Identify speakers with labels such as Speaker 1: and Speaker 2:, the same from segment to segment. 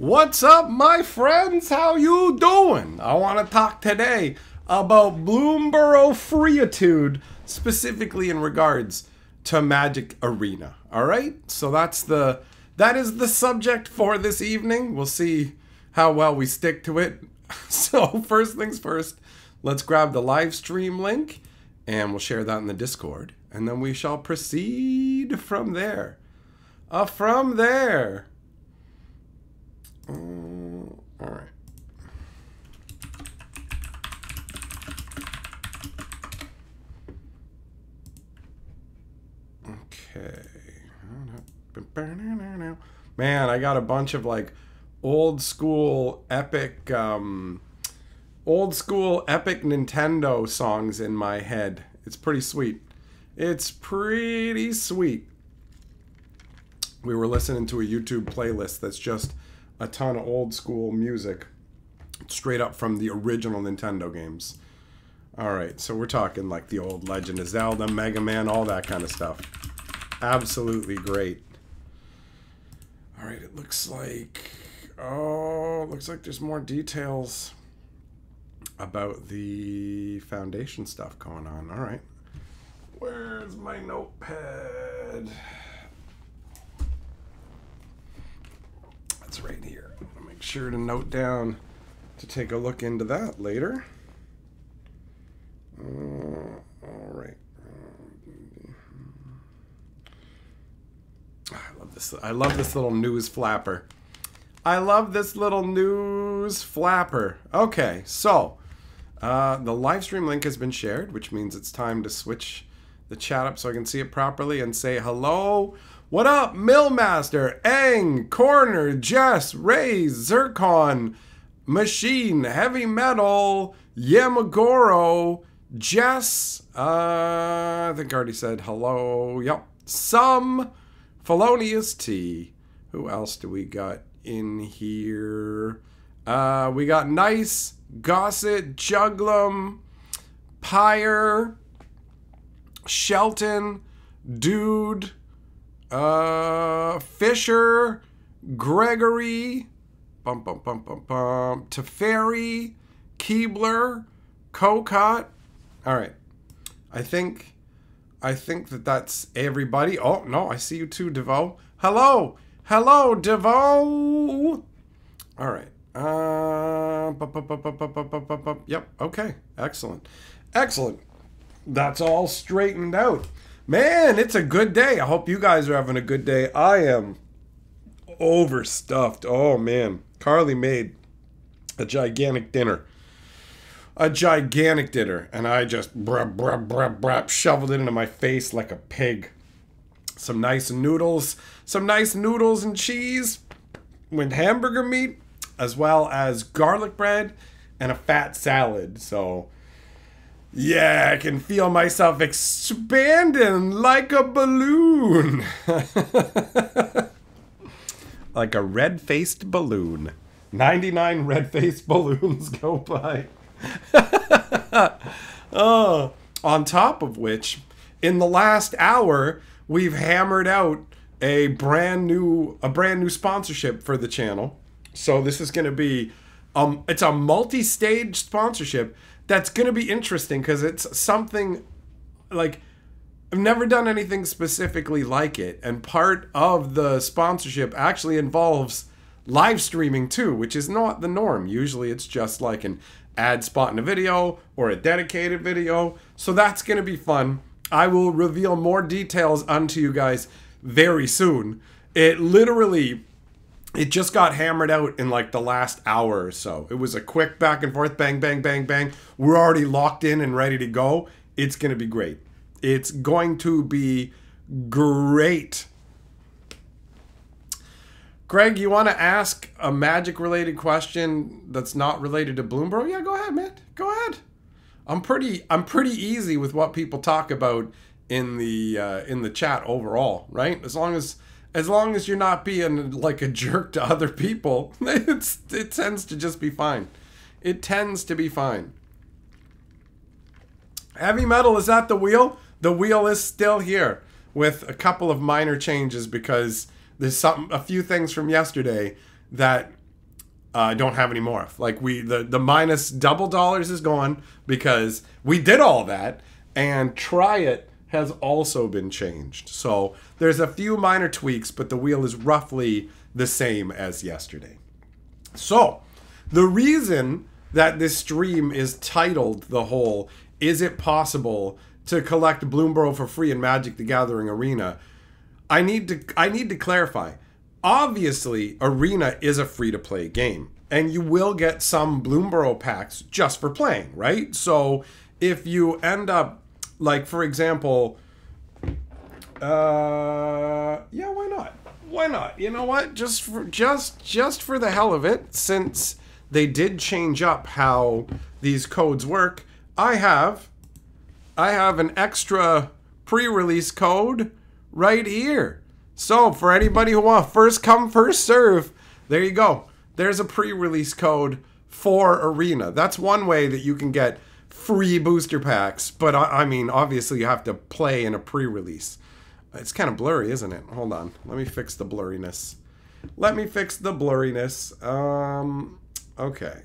Speaker 1: What's up, my friends? How you doing? I want to talk today about Bloomburrow Freetude, specifically in regards to Magic Arena. All right, so that is the subject for this evening. We'll see how well we stick to it. So first things first, let's grab the live stream link and we'll share that in the Discord, and then we shall proceed from there. All right. Okay. Man, I got a bunch of like old school epic Nintendo songs in my head. It's pretty sweet. It's pretty sweet. We were listening to a YouTube playlist that's just a ton of old school music straight up from the original Nintendo games. All right, so we're talking like the old Legend of Zelda, Mega Man, all that kind of stuff. Absolutely great. All right, it looks like, there's more details about the Foundation stuff going on. All right, where's my notepad? It's right here. I'll make sure to note down to take a look into that later. All right. I love this little news flapper. Okay, so the live stream link has been shared, which means it's time to switch the chat up so I can see it properly and say hello. What up, Millmaster, Aang, Corner, Jess, Rays, Zircon, Machine, Heavy Metal, Yamagoro, Jess, I think I already said hello. Yep. Some Felonious T. Who else do we got in here? We got Nice, Gossett, Juglum, Pyre, Shelton, Dude, Fisher, Gregory, Teferi, Keebler, Kokot. All right, I think that's everybody. Oh no, I see you too, Devo. Hello, Devo. All right. Yep. Okay. Excellent. That's all straightened out. Man, it's a good day. I hope you guys are having a good day. I am overstuffed. Oh, man. Carly made a gigantic dinner. And I just shoveled it into my face like a pig. Some nice noodles and cheese with hamburger meat, as well as garlic bread and a fat salad. So yeah, I can feel myself expanding like a balloon. Like a red-faced balloon. 99 red-faced balloons go by. Oh, on top of which, in the last hour, we've hammered out a brand new sponsorship for the channel. So this is going to be, it's a multi-stage sponsorship. That's going to be interesting because it's something like I've never done anything specifically like it. And part of the sponsorship actually involves live streaming too, which is not the norm. Usually it's just like an ad spot in a video or a dedicated video. So that's going to be fun. I will reveal more details unto you guys very soon. It just got hammered out in like the last hour or so. It was a quick back and forth, bang, bang, bang, bang. We're already locked in and ready to go. It's going to be great. It's going to be great. Greg, you want to ask a Magic-related question that's not related to Bloomburrow? Yeah, go ahead, man. Go ahead. I'm pretty easy with what people talk about in the chat overall, right? As long as you're not being like a jerk to other people, it tends to just be fine. It tends to be fine. Heavy Metal, is that the wheel? The wheel is still here with a couple of minor changes because there's a few things from yesterday that I don't have any more. Like the minus double dollars is gone because we did all that, and try it has also been changed. So there's a few minor tweaks, but the wheel is roughly the same as yesterday. So the reason that this stream is titled the whole "Is it possible to collect Bloomburrow for free in Magic the Gathering Arena?" I need to clarify. Obviously, Arena is a free-to-play game, and you will get some Bloomburrow packs just for playing, right? So if you end up, like, for example, yeah, why not? Why not? You know what? Just for the hell of it, since they did change up how these codes work, I have an extra pre-release code right here. So for anybody who wants, first come, first serve, there you go. There's a pre-release code for Arena. That's one way that you can get free booster packs. But I mean, obviously you have to play in a pre-release. It's kind of blurry, isn't it? Hold on. Let me fix the blurriness. Okay.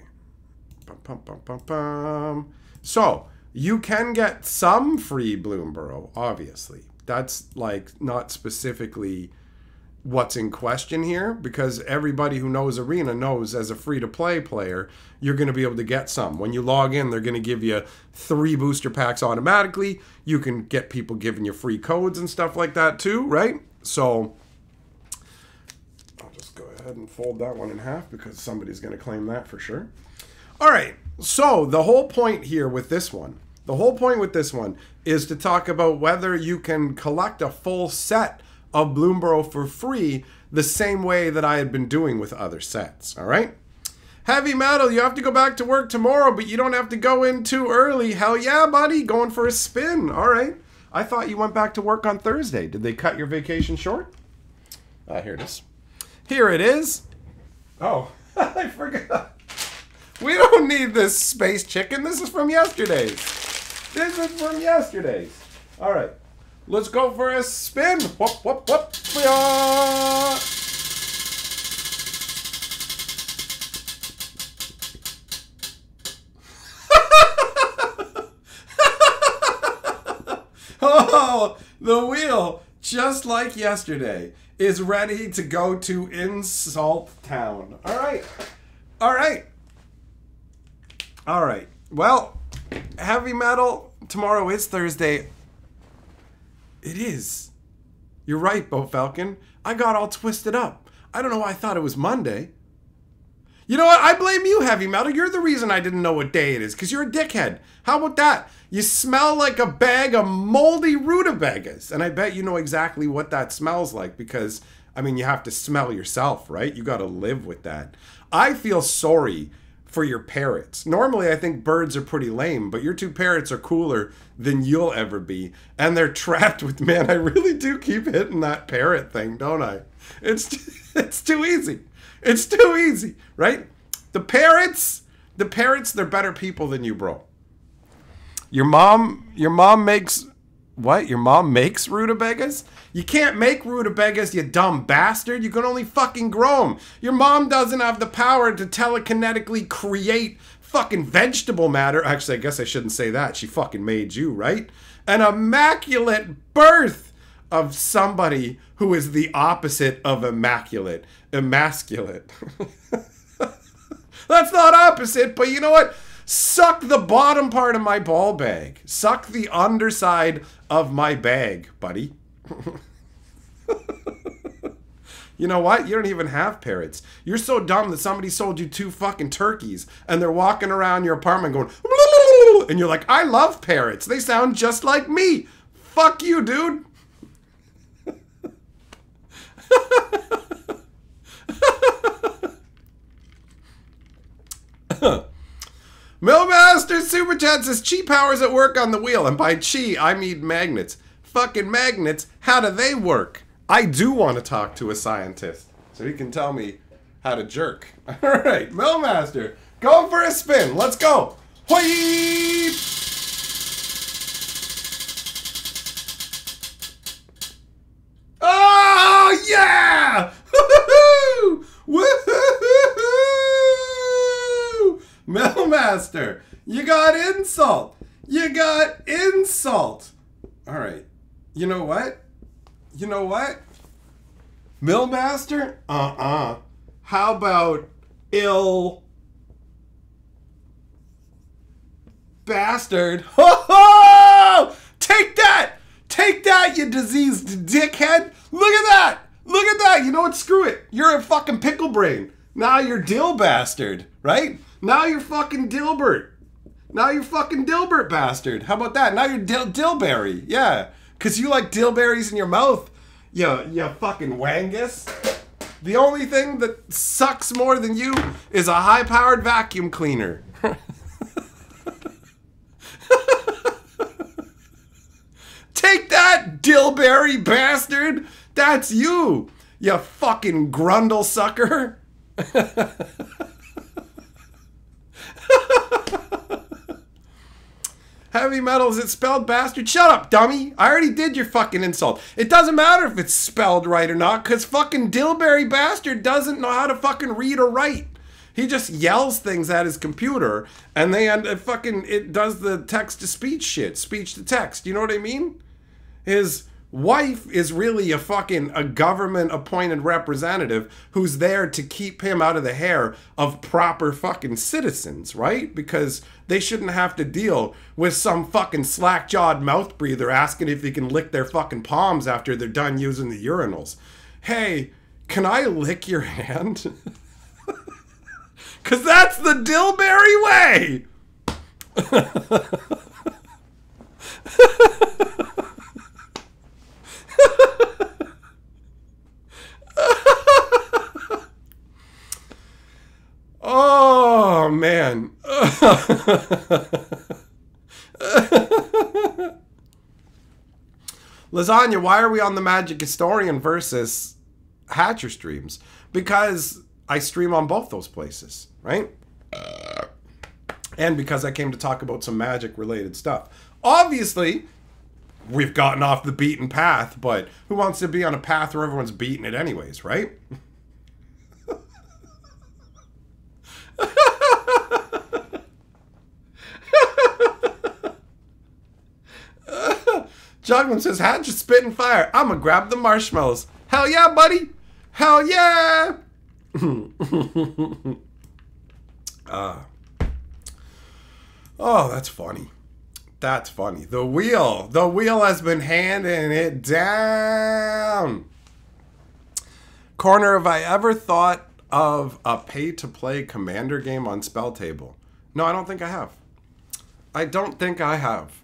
Speaker 1: So you can get some free Bloomburrow, obviously. That's like not specifically what's in question here, because everybody who knows Arena knows as a free-to-play player, you're going to be able to get some. When you log in, they're going to give you 3 booster packs automatically. You can get people giving you free codes and stuff like that too, right? So I'll just go ahead and fold that one in half because somebody's going to claim that for sure. All right, so the whole point here with this one, is to talk about whether you can collect a full set of Bloomburrow for free the same way that I had been doing with other sets, all right? Heavy Metal, you have to go back to work tomorrow, but you don't have to go in too early. Hell yeah, buddy, going for a spin. All right. I thought you went back to work on Thursday. Did they cut your vacation short? Here it is. Here it is. Oh, I forgot. We don't need this space chicken. This is from yesterday's. All right. Let's go for a spin. Whoop, whoop, whoop. Yeah. Oh, the wheel, just like yesterday, is ready to go to Insult Town. All right. All right. All right. Well, Heavy Metal, tomorrow is Thursday. It is. You're right, Bo Falcon. I got all twisted up. I don't know why I thought it was Monday. You know what? I blame you, Heavy Metal. You're the reason I didn't know what day it is, because you're a dickhead. How about that? You smell like a bag of moldy rutabagas. And I bet you know exactly what that smells like, because, I mean, you have to smell yourself, right? You got to live with that. I feel sorry for your parrots. Normally, I think birds are pretty lame, but your 2 parrots are cooler than you'll ever be. And they're trapped with, man, I really do keep hitting that parrot thing, don't I? It's too easy. It's too easy, right? The parrots, they're better people than you, bro. Your mom makes, what? Your mom makes rutabagas? You can't make rutabagas, you dumb bastard. You can only fucking grow them. Your mom doesn't have the power to telekinetically create fucking vegetable matter. Actually, I guess I shouldn't say that. She fucking made you, right? An immaculate birth of somebody who is the opposite of immaculate. Emasculate. That's not opposite, but you know what? Suck the bottom part of my ball bag. Suck the underside of my bag, buddy. You know what? You don't even have parrots. You're so dumb that somebody sold you 2 fucking turkeys and they're walking around your apartment going, and you're like, I love parrots. They sound just like me. Fuck you, dude. Millmaster Super Chat says, chi powers at work on the wheel. And by chi, I mean magnets. Fucking magnets, how do they work? I do want to talk to a scientist so he can tell me how to jerk. All right, Millmaster, go for a spin. Let's go. Hoi! Oh, yeah! Woohoo! Woohoo! Millmaster. You got insult. You got insult. All right. You know what? You know what? Millmaster? How about ill bastard? Ho ho! Take that! Take that, you diseased dickhead! Look at that! Look at that! You know what? Screw it. You're a fucking pickle brain. Now you're dill bastard, right? Now you're fucking Dilbert. Now you're fucking Dilbert bastard. How about that? Now you're Dillberry. Yeah. Because you like dillberries in your mouth. You fucking wangus. The only thing that sucks more than you is a high-powered vacuum cleaner. Take that, Dillberry bastard! That's you! You fucking grundle sucker! Heavy metal, is it spelled bastard? Shut up, dummy! I already did your fucking insult. It doesn't matter if it's spelled right or not, because fucking Dillberry bastard doesn't know how to fucking read or write. He just yells things at his computer, and they end up it does the text-to-speech shit. Speech-to-text, you know what I mean? His wife is really a government-appointed representative who's there to keep him out of the hair of proper fucking citizens, right? Because they shouldn't have to deal with some fucking slack-jawed mouth breather asking if he can lick their fucking palms after they're done using the urinals. Hey, can I lick your hand? Because that's the Dillberry way! Oh, man. Lasagna, why are we on the Magic Historian versus Hatcher streams? Because I stream on both those places, right? And because I came to talk about some magic-related stuff. Obviously, we've gotten off the beaten path, but who wants to be on a path where everyone's beating it anyways, right? Juglin says, Hatch is spitting fire. I'm gonna grab the marshmallows. Hell yeah, buddy. Hell yeah. Oh, that's funny. That's funny. The wheel has been handing it down. Corner, have I ever thought of a pay-to-play commander game on Spell Table? No, I don't think I have. I don't think I have.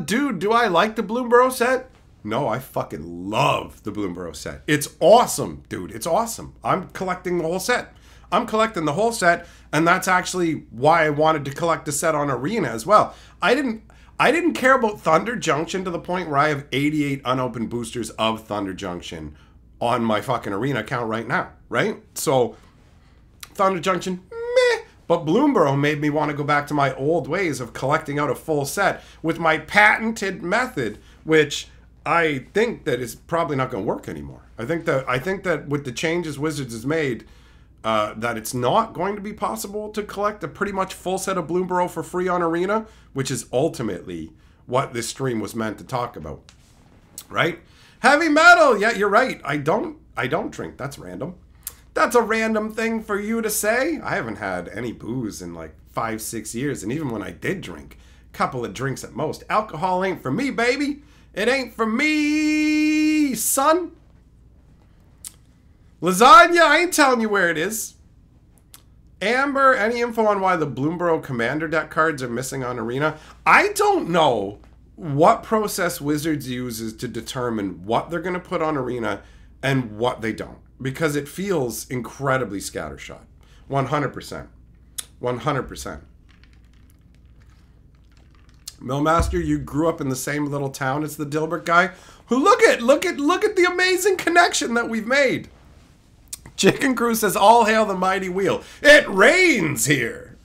Speaker 1: Dude, do I like the Bloomburrow set? No, I fucking love the Bloomburrow set. It's awesome, dude. It's awesome. I'm collecting the whole set. I'm collecting the whole set, and that's actually why I wanted to collect the set on Arena as well. I didn't care about Thunder Junction to the point where I have 88 unopened boosters of Thunder Junction on my fucking Arena account right now, right? So, Thunder Junction, meh. But Bloomburrow made me want to go back to my old ways of collecting out a full set with my patented method, which I think that is probably not going to work anymore. I think that with the changes Wizards has made, that it's not going to be possible to collect a pretty much full set of Bloomburrow for free on Arena, which is ultimately what this stream was meant to talk about, right? Heavy metal, yeah, you're right. I don't drink. That's random. That's a random thing for you to say. I haven't had any booze in like 5-6 years, and even when I did drink, a couple of drinks at most. Alcohol ain't for me, baby. It ain't for me, son. Lasagna, I ain't telling you where it is. Amber, any info on why the Bloomburrow Commander deck cards are missing on Arena? I don't know what process Wizards uses to determine what they're going to put on Arena and what they don't. Because it feels incredibly scattershot. 100%. 100%. Millmaster, you grew up in the same little town as the Dilbert guy. Who look at the amazing connection that we've made. Chicken Crew says, all hail the mighty wheel. It rains here.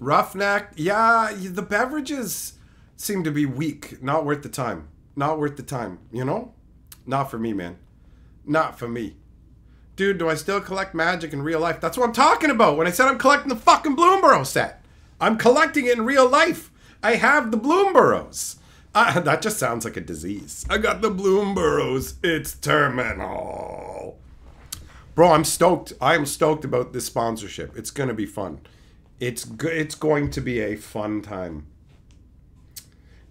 Speaker 1: Roughneck, yeah, the beverages seem to be weak. Not worth the time. Not worth the time, you know? Not for me, man. Not for me. Dude, do I still collect magic in real life? That's what I'm talking about when I said I'm collecting the fucking Bloomburrow set. I'm collecting it in real life. I have the Bloomburrows. That just sounds like a disease. I got the Bloomburrows. It's terminal. Bro, I'm stoked. I'm stoked about this sponsorship. It's going to be fun. It's going to be a fun time.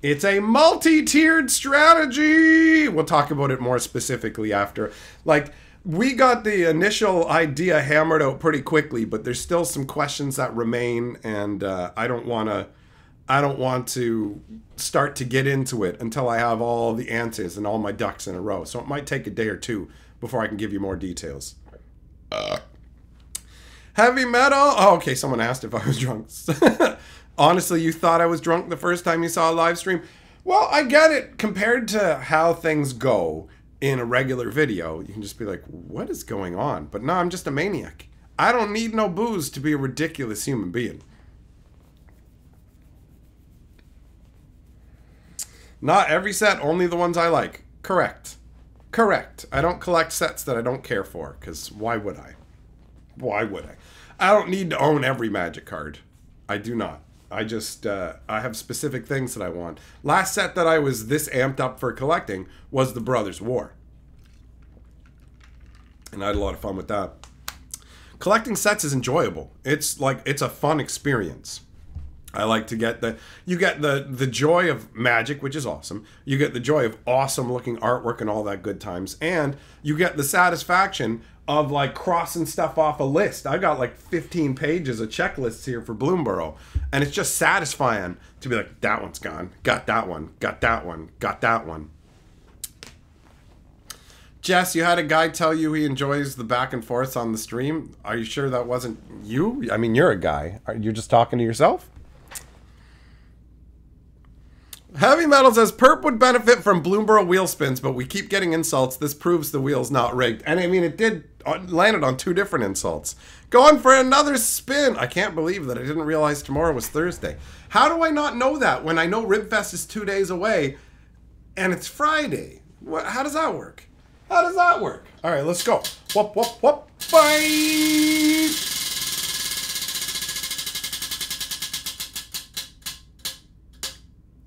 Speaker 1: It's a multi-tiered strategy. We'll talk about it more specifically after. Like, we got the initial idea hammered out pretty quickly, but there's still some questions that remain, and I don't want to start to get into it until I have all the answers and all my ducks in a row. So it might take a day or two before I can give you more details. Heavy metal. Oh, okay, someone asked if I was drunk. Honestly, you thought I was drunk the first time you saw a live stream? Well, I get it. Compared to how things go in a regular video, you can just be like, what is going on? But no, I'm just a maniac. I don't need no booze to be a ridiculous human being. Not every set, only the ones I like. Correct. Correct. I don't collect sets that I don't care for, because why would I? Why would I? I don't need to own every Magic card. I do not. I just, I have specific things that I want. Last set that I was this amped up for collecting was the Brothers War. And I had a lot of fun with that. Collecting sets is enjoyable. It's like, it's a fun experience. I like to get you get the joy of Magic, which is awesome. You get the joy of awesome looking artwork and all that good times. And you get the satisfaction of like crossing stuff off a list. I got like 15 pages of checklists here for Bloomburrow. And it's just satisfying to be like, that one's gone. Got that one. Got that one. Got that one. Jess, you had a guy tell you he enjoys the back and forth on the stream. Are you sure that wasn't you? I mean, you're a guy. Are you just talking to yourself? Heavy Metal says, Perp would benefit from Bloomburrow wheel spins, but we keep getting insults. This proves the wheel's not rigged. And I mean, it did landed on 2 different insults. Going for another spin. I can't believe that I didn't realize tomorrow was Thursday. How do I not know that when I know Ribfest is 2 days away and it's Friday? How does that work? How does that work? All right, let's go. Whoop, whoop, whoop. Bye!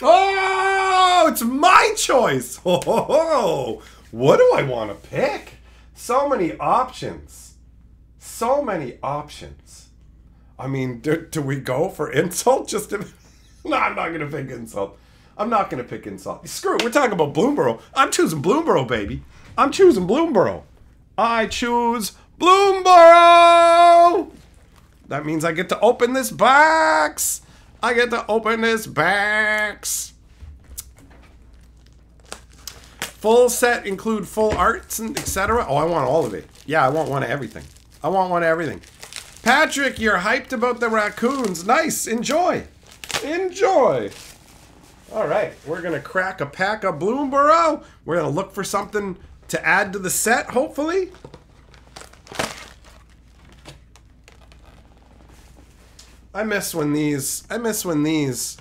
Speaker 1: Oh, it's my choice. Oh, what do I want to pick? So many options. So many options. I mean, do we go for insult? Just to... No, I'm not going to pick insult. I'm not going to pick insult. Screw it. We're talking about Bloomburrow. I'm choosing Bloomburrow, baby. I'm choosing Bloomburrow. I choose Bloomburrow. That means I get to open this box. I get to open this box. Full set include full arts and etc. Oh, I want all of it. Yeah, I want one of everything. I want one of everything. Patrick, you're hyped about the raccoons. Nice. Enjoy. Enjoy. All right. We're going to crack a pack of Bloomburrow. We're going to look for something to add to the set, hopefully. I miss when these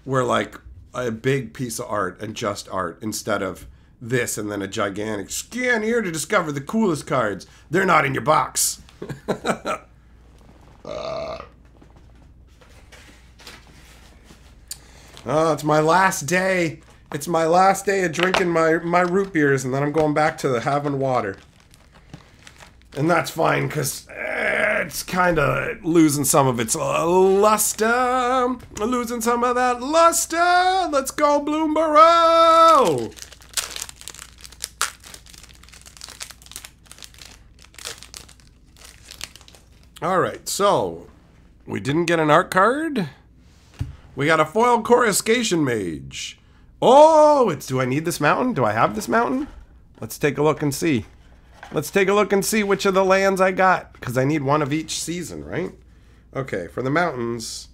Speaker 1: were like a big piece of art and just art instead of this and then a gigantic scan here to discover the coolest cards. They're not in your box. Oh, it's my last day. It's my last day of drinking my root beers, and then I'm going back to having water. And that's fine, because it's kind of losing some of its luster. Losing some of that luster. Let's go, Bloomburrow! Alright, so we didn't get an art card. We got a foil coruscation mage. Oh, do I need this mountain? Do I have this mountain? Let's take a look and see. Let's take a look and see which of the lands I got, because I need one of each season, right? Okay, for the mountains.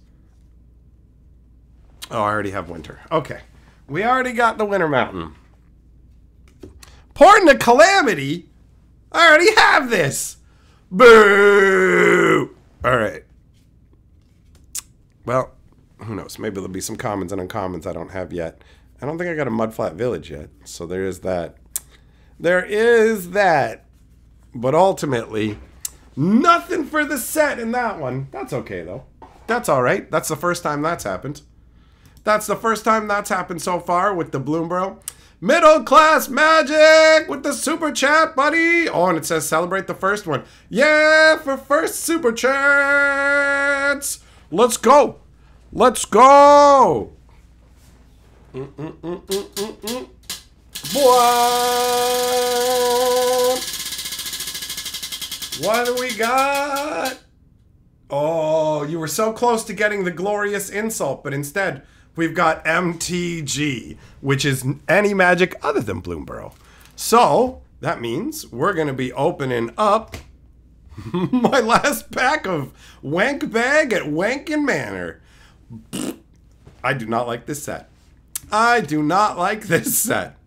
Speaker 1: Oh, I already have winter. Okay, we already got the winter mountain. Pardon the calamity. I already have this. Boo! All right. Well, who knows? Maybe there'll be some commons and uncommons I don't have yet. I don't think I got a Mudflat Village yet. So there is that. There is that. But ultimately, nothing for the set in that one. That's okay, though. That's all right. That's the first time that's happened. That's the first time that's happened so far with the Bloomburrow. Middle Class Magic with the super chat, buddy. Oh, and it says celebrate the first one. Yeah, for first super chats. Let's go. Let's go. What do we got? Oh, you were so close to getting the glorious insult, but instead we've got MTG, which is any magic other than Bloomburrow. So that means we're going to be opening up my last pack of Wank Bag at Wankin' Manor. I do not like this set. I do not like this set.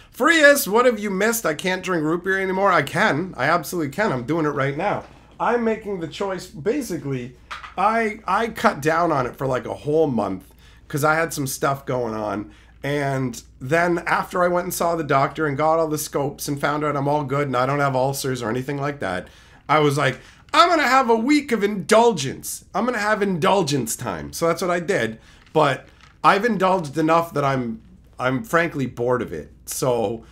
Speaker 1: Freest, what have you missed? I can't drink root beer anymore. I can. I absolutely can. I'm doing it right now. I'm making the choice. Basically, I cut down on it for like a whole month because I had some stuff going on. And then after I went and saw the doctor and got all the scopes and found out I'm all good and I don't have ulcers or anything like that, I was like, I'm going to have a week of indulgence. I'm going to have indulgence time. So that's what I did. But I've indulged enough that I'm frankly bored of it. So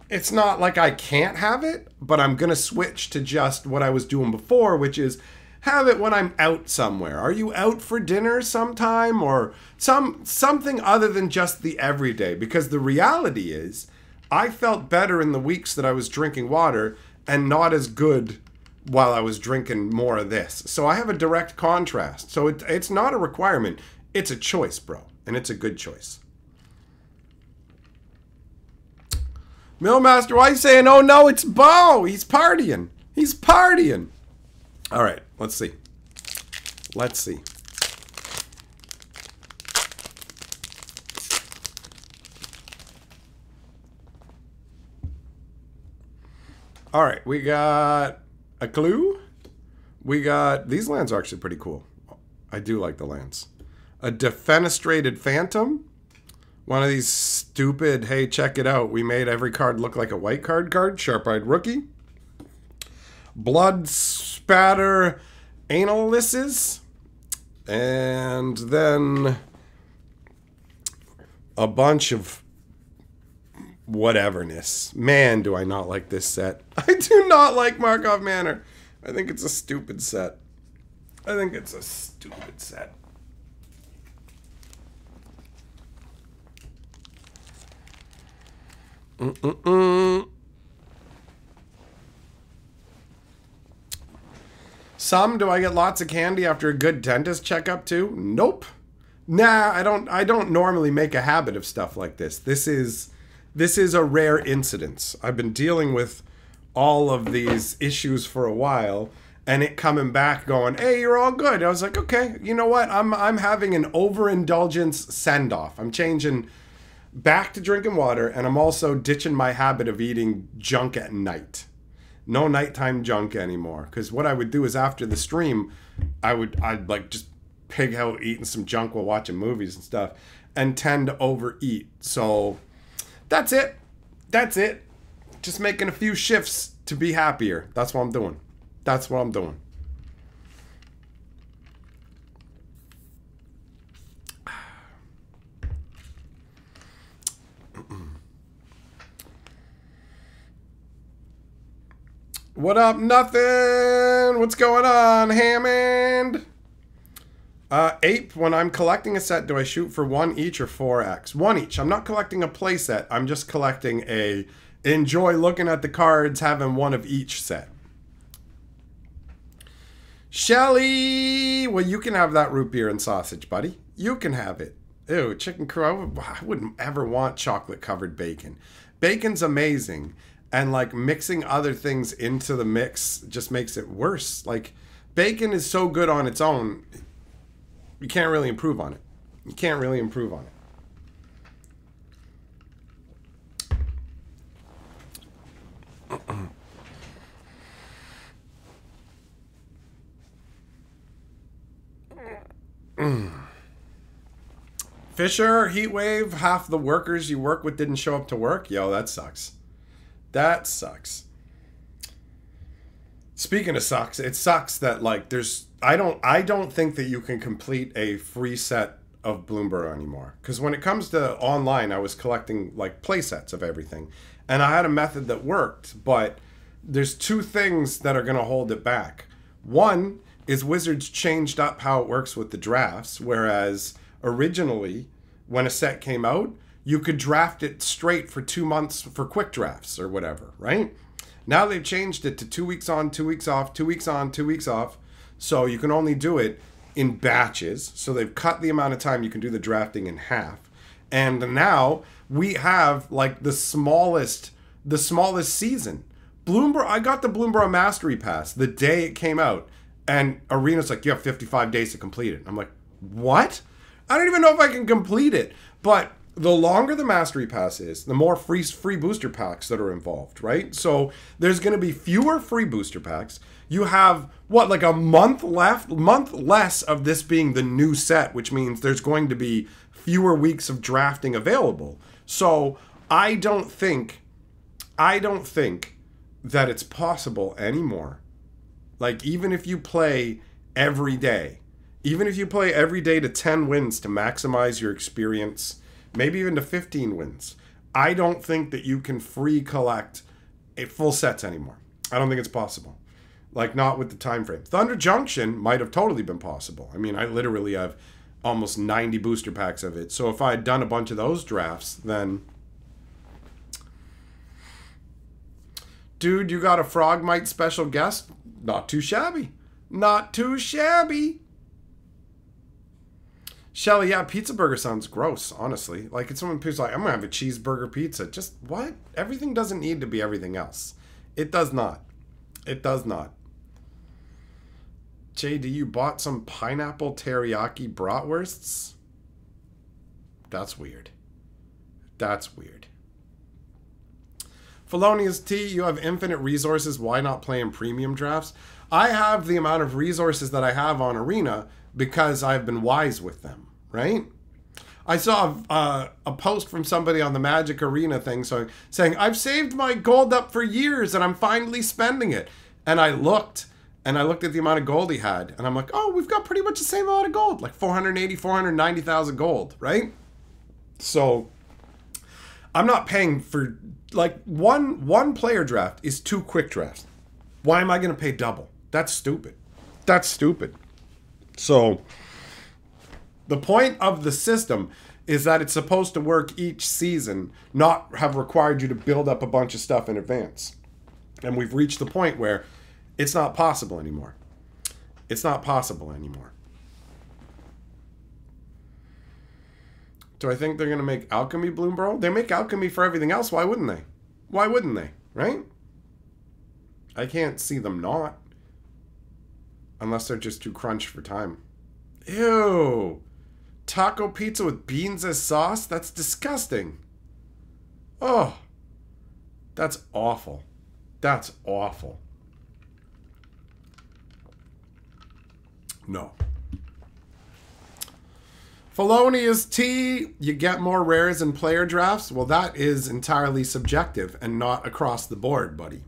Speaker 1: it's not like I can't have it, but I'm going to switch to just what I was doing before, which is have it when I'm out somewhere. Are you out for dinner sometime or something other than just the everyday? Because the reality is I felt better in the weeks that I was drinking water and not as good while I was drinking more of this. So I have a direct contrast. So it's not a requirement. It's a choice, bro. And it's a good choice. Millmaster, why are you saying, oh no, it's Bo? He's partying. He's partying. All right, let's see. Let's see. All right, we got a clue. We got, these lands are actually pretty cool. I do like the lands. A defenestrated phantom. One of these stupid, hey, check it out, we made every card look like a white card. Sharp-Eyed Rookie. Blood Spatter Analysis. And then a bunch of whateverness. Man, do I not like this set. I do not like Markov Manor. I think it's a stupid set. I think it's a stupid set. Some, do I get lots of candy after a good dentist checkup too? Nope. Nah, I don't normally make a habit of stuff like this. This is a rare incidence. I've been dealing with all of these issues for a while and it coming back going, hey, you're all good. I was like, okay, you know what? I'm having an overindulgence send-off. I'm changing back to drinking water, and I'm also ditching my habit of eating junk at night. No nighttime junk anymore. Because what I would do is after the stream, I'd like just pig out eating some junk while watching movies and stuff, and tend to overeat. So that's it. That's it. Just making a few shifts to be happier. That's what I'm doing. That's what I'm doing. What up, nothing? What's going on, Hammond? Ape, when I'm collecting a set, do I shoot for 1 each or 4x? 1 each. I'm not collecting a play set. I'm just collecting a enjoy looking at the cards, having one of each set. Shelly! Well, you can have that root beer and sausage, buddy. You can have it. Ew, chicken crow. I wouldn't ever want chocolate-covered bacon. Bacon's amazing. And like mixing other things into the mix just makes it worse. Like bacon is so good on its own, you can't really improve on it. You can't really improve on it. Fisher, heat wave, half the workers you work with didn't show up to work. Yo, that sucks. That sucks. Speaking of sucks, it sucks that like I don't think that you can complete a free set of Bloomburrow anymore. Because when it comes to online, I was collecting like play sets of everything. And I had a method that worked, but there's two things that are going to hold it back. One is Wizards changed up how it works with the drafts, whereas originally, when a set came out, you could draft it straight for 2 months for quick drafts or whatever, right? Now they've changed it to 2 weeks on, 2 weeks off, 2 weeks on, 2 weeks off. So you can only do it in batches. So they've cut the amount of time you can do the drafting in half. And now we have like the smallest season. Bloomburrow, I got the Bloomburrow Mastery Pass the day it came out. And Arena's like, you have 55 days to complete it. I'm like, what? I don't even know if I can complete it. But the longer the Mastery Pass is, the more free booster packs that are involved, right? So there's going to be fewer free booster packs. You have, what, like a month less of this being the new set, which means there's going to be fewer weeks of drafting available. So I don't think that it's possible anymore. Like, even if you play every day, to 10 wins to maximize your experience, maybe even to 15 wins, I don't think that you can free collect full sets anymore. I don't think it's possible. Like, not with the time frame. Thunder Junction might have totally been possible. I mean, I literally have almost 90 booster packs of it. So if I had done a bunch of those drafts, then... Dude, you got a Frogmite special guest? Not too shabby. Not too shabby. Shelly, yeah, pizza burger sounds gross, honestly. Like, it's someone who's like, I'm going to have a cheeseburger pizza. Just, what? Everything doesn't need to be everything else. It does not. It does not. JD, you bought some pineapple teriyaki bratwursts? That's weird. That's weird. Felonious T, you have infinite resources. Why not play in premium drafts? I have the amount of resources that I have on Arena because I've been wise with them, right? I saw a post from somebody on the Magic Arena thing saying, I've saved my gold up for years and I'm finally spending it. And I looked at the amount of gold he had. And I'm like, oh, we've got pretty much the same amount of gold. Like 490,000 gold, right? So I'm not paying for, like, one player draft is 2 quick drafts. Why am I going to pay double? That's stupid. That's stupid. So the point of the system is that it's supposed to work each season, not have required you to build up a bunch of stuff in advance. And we've reached the point where it's not possible anymore. It's not possible anymore. Do I think they're going to make Alchemy Bloomburrow? They make Alchemy for everything else. Why wouldn't they? Why wouldn't they? Right? I can't see them not. Unless they're just too crunched for time. Ew. Taco pizza with beans as sauce? That's disgusting. Oh. That's awful. That's awful. No. Felonious T, you get more rares in player drafts? Well, that is entirely subjective and not across the board, buddy.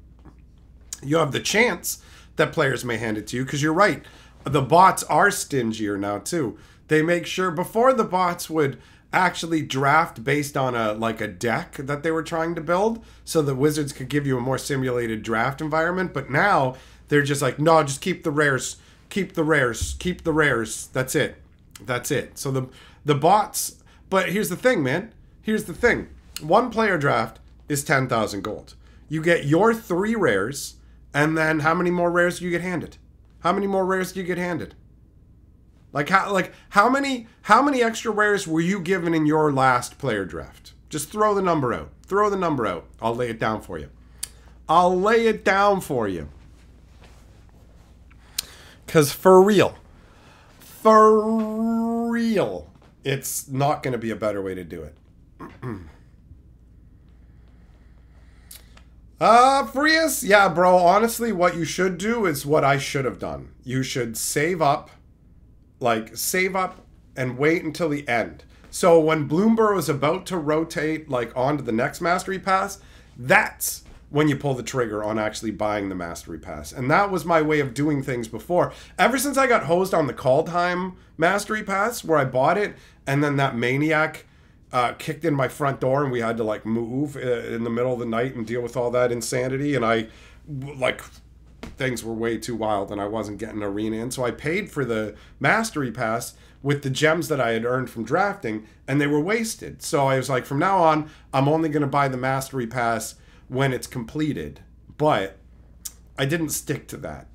Speaker 1: You have the chance that players may hand it to you, because you're right. The bots are stingier now, too. They make sure, before the bots would actually draft based on a deck that they were trying to build, so the Wizards could give you a more simulated draft environment, but now they're just like, no, just keep the rares, keep the rares, keep the rares. That's it. That's it. So the bots, but here's the thing, man. Here's the thing. One player draft is 10,000 gold. You get your 3 rares, and then how many more rares do you get handed? How many more rares do you get handed? How many extra rares were you given in your last player draft? Just throw the number out. Throw the number out. I'll lay it down for you. I'll lay it down for you. Because for real, it's not going to be a better way to do it. Frias? Yeah, bro, honestly, what you should do is what I should have done. You should save up like save up and wait until the end. So when Bloomburrow is about to rotate like onto the next Mastery Pass, that's when you pull the trigger on actually buying the Mastery Pass. And that was my way of doing things before. Ever since I got hosed on the Kaldheim Mastery Pass, where I bought it, and then that maniac kicked in my front door and we had to like move in the middle of the night and deal with all that insanity, and I like things were way too wild and I wasn't getting arena in, so I paid for the Mastery Pass with the gems that I had earned from drafting, and they were wasted. So I was like, from now on I'm only going to buy the Mastery Pass when it's completed. But I didn't stick to that.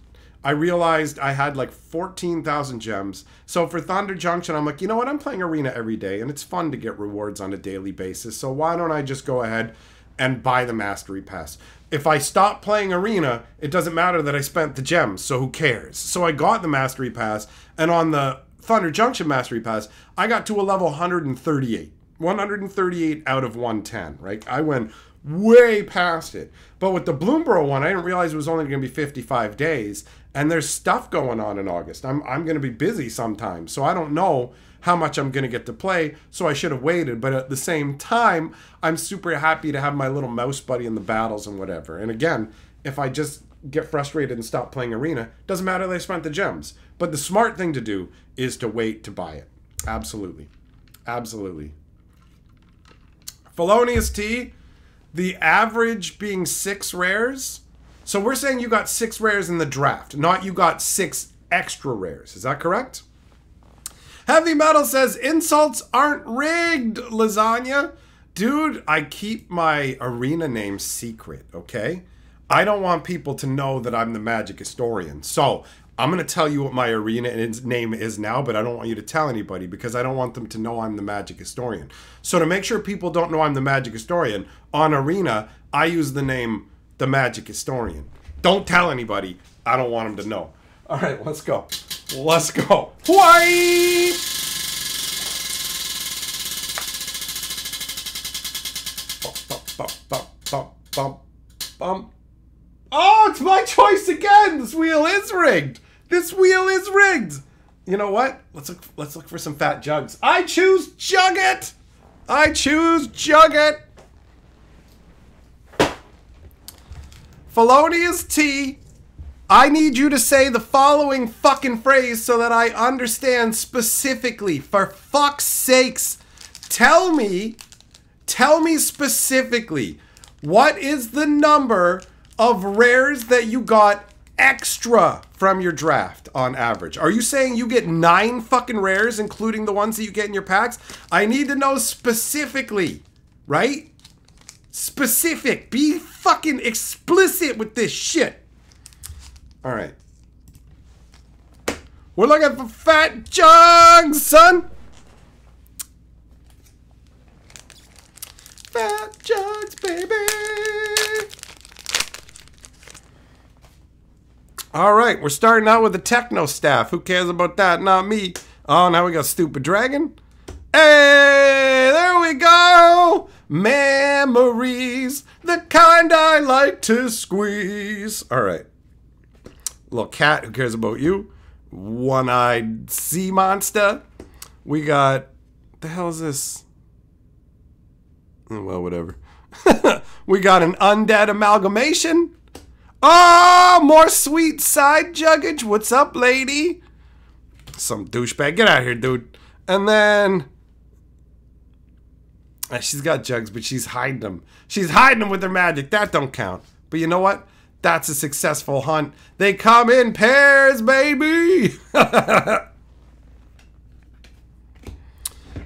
Speaker 1: I realized I had like 14,000 gems. So for Thunder Junction, I'm like, you know what? I'm playing Arena every day, and it's fun to get rewards on a daily basis. So why don't I just go ahead and buy the Mastery Pass? If I stop playing Arena, it doesn't matter that I spent the gems, so who cares? So I got the Mastery Pass, and on the Thunder Junction Mastery Pass, I got to a level 138. 138 out of 110, right? I went way past it. But with the Bloomburrow one, I didn't realize it was only going to be 55 days. And there's stuff going on in August. I'm going to be busy sometimes. So I don't know how much I'm going to get to play. So I should have waited. But at the same time, I'm super happy to have my little mouse buddy in the battles and whatever. And again, if I just get frustrated and stop playing Arena, doesn't matter that I spent the gems. But the smart thing to do is to wait to buy it. Absolutely. Absolutely. Felonious T, the average being 6 rares. So we're saying you got 6 rares in the draft, not you got 6 extra rares. Is that correct? Heavy Metal says, insults aren't rigged, lasagna. Dude, I keep my arena name secret, okay? I don't want people to know that I'm the Magic Historian. So I'm going to tell you what my arena name is now, but I don't want you to tell anybody because I don't want them to know I'm the Magic Historian. So to make sure people don't know I'm the Magic Historian, on Arena, I use the name the Magic Historian. Don't tell anybody. I don't want them to know. All right, let's go. Let's go. Why? Oh, it's my choice again. This wheel is rigged. This wheel is rigged. You know what? Let's look for some fat jugs. I choose Jugget. I choose Jugget. Felonious T, I need you to say the following fucking phrase so that I understand specifically. For fuck's sakes, tell me specifically, what is the number of rares that you got extra from your draft on average? Are you saying you get 9 fucking rares, including the ones that you get in your packs? I need to know specifically, right? Specific. Be fucking explicit with this shit. All right. We're looking for fat jugs, son. Fat jugs, baby. All right, we're starting out with the techno staff. Who cares about that? Not me. Oh, now we got Stupid Dragon. Hey, there we go. Memories, the kind I like to squeeze. All right. Little cat, who cares about you? One-eyed sea monster. We got, the hell is this? Oh, well, whatever. We got an undead amalgamation. Oh, more sweet side juggage. What's up, lady? Some douchebag. Get out of here, dude. And then she's got jugs, but she's hiding them. She's hiding them with her magic. That don't count. But you know what? That's a successful hunt. They come in pairs, baby.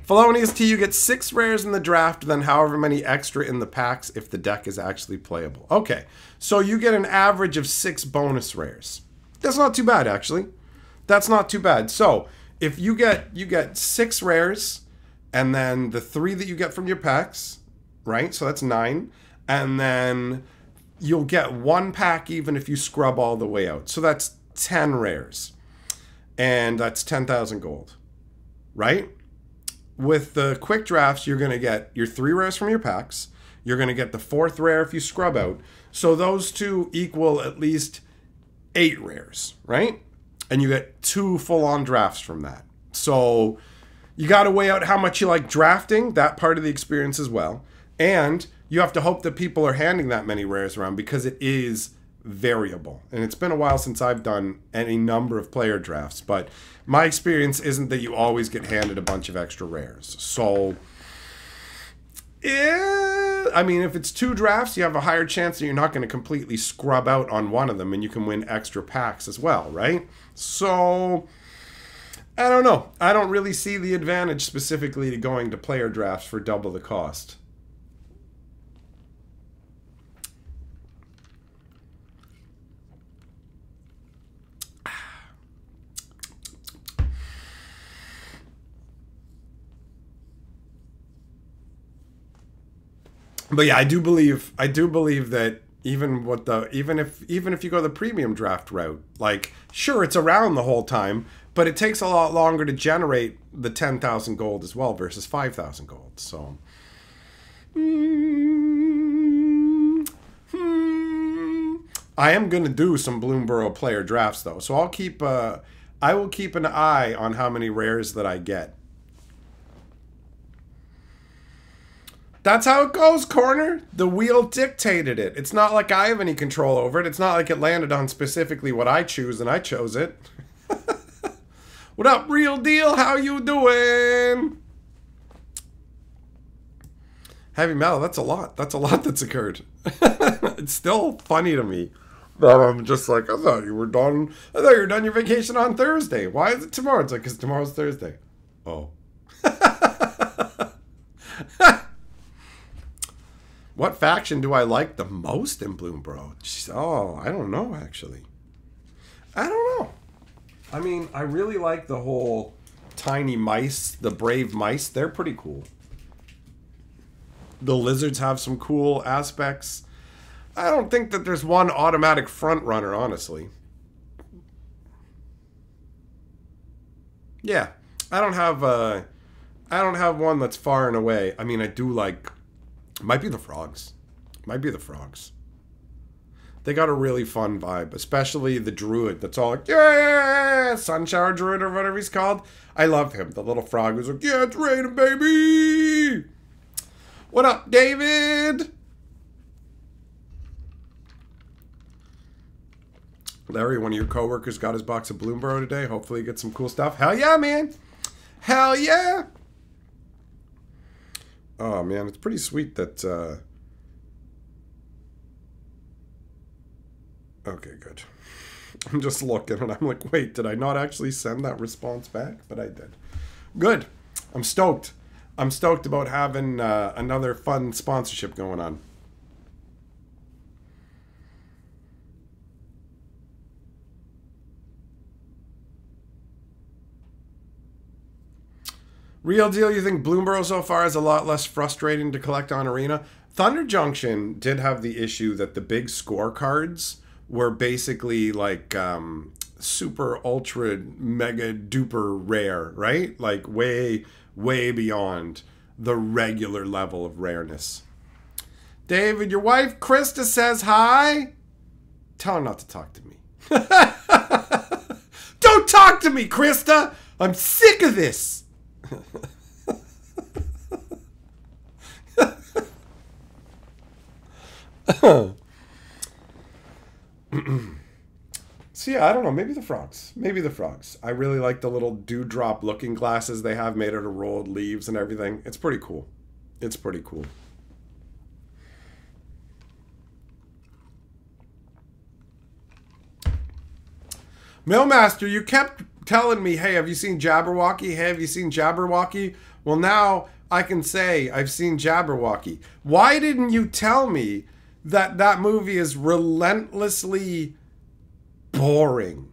Speaker 1: Felonious T, you get 6 rares in the draft, then however many extra in the packs if the deck is actually playable. Okay, so you get an average of 6 bonus rares. That's not too bad, actually. That's not too bad. So if you get 6 rares, and then the 3 that you get from your packs, right? So that's 9, and then you'll get 1 pack even if you scrub all the way out. So that's 10 rares, and that's 10,000 gold, right? With the quick drafts, you're going to get your 3 rares from your packs. You're going to get the 4th rare if you scrub out. So those 2 equal at least 8 rares, right? And you get 2 full-on drafts from that. So you got to weigh out how much you like drafting, that part of the experience as well. And you have to hope that people are handing that many rares around because it is variable. And it's been a while since I've done any number of player drafts, but my experience isn't that you always get handed a bunch of extra rares. So, I mean, if it's 2 drafts, you have a higher chance that you're not going to completely scrub out on one of them and you can win extra packs as well, right? So, I don't know. I don't really see the advantage specifically to going to player drafts for double the cost. But yeah, I do believe that even if you go the premium draft route, like sure it's around the whole time, but it takes a lot longer to generate the 10,000 gold as well versus 5,000 gold. So I am gonna do some Bloomburrow player drafts though, so I will keep an eye on how many rares that I get. That's how it goes, Corner. The wheel dictated it. It's not like I have any control over it. It's not like it landed on specifically what I choose and I chose it. What up, Real Deal? How you doing? Heavy metal, that's a lot. That's a lot that's occurred. It's still funny to me that I'm just like, I thought you were done your vacation on Thursday. Why is it tomorrow? It's like, because tomorrow's Thursday. Oh. What faction do I like the most in Bloomburrow? Oh, I don't know, actually. I don't know. I mean, I really like the whole tiny mice, the brave mice. They're pretty cool. The lizards have some cool aspects. I don't think that there's one automatic front runner, honestly. Yeah, I don't have one that's far and away. I mean, I do like. Might be the frogs. Might be the frogs. They got a really fun vibe, especially the druid that's all like, yeah, Sunshower Druid or whatever he's called. I love him. The little frog who's like, yeah, it's raining, baby. What up, David? Larry, one of your coworkers got his box of Bloomburrow today. Hopefully he gets some cool stuff. Hell yeah, man. Hell yeah. Oh, man, it's pretty sweet that... Okay, good. I'm just looking, and I'm like, wait, did I not actually send that response back? But I did. Good. I'm stoked. I'm stoked about having another fun sponsorship going on. Real Deal, you think Bloomburrow so far is a lot less frustrating to collect on Arena? Thunder Junction did have the issue that the big scorecards were basically like super ultra mega duper rare, right? Like way, way beyond the regular level of rareness. David, your wife Krista says hi. Tell her not to talk to me. Don't talk to me, Krista. I'm sick of this. So yeah, I don't know, maybe the frogs. Maybe the frogs. I really like the little dewdrop looking glasses they have made out of rolled leaves and everything. It's pretty cool. It's pretty cool. Millmaster, you kept telling me, hey, have you seen Jabberwocky? Hey, have you seen Jabberwocky? Well, now I can say I've seen Jabberwocky. Why didn't you tell me that that movie is relentlessly boring?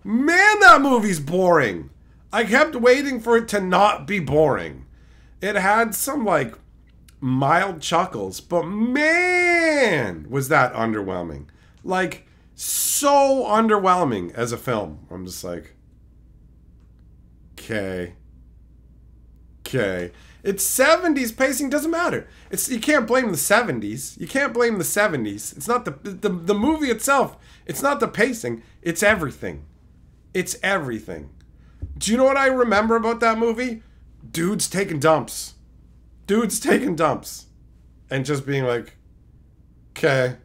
Speaker 1: Man, that movie's boring. I kept waiting for it to not be boring. It had some, like, mild chuckles, but man, was that underwhelming. Like, so underwhelming as a film. I'm just like, okay. It's 70s pacing, doesn't matter. You can't blame the 70s. You can't blame the 70s. It's not the movie itself. It's not the pacing. It's everything. It's everything. Do you know what I remember about that movie? Dudes taking dumps. Dudes taking dumps. And just being like, okay.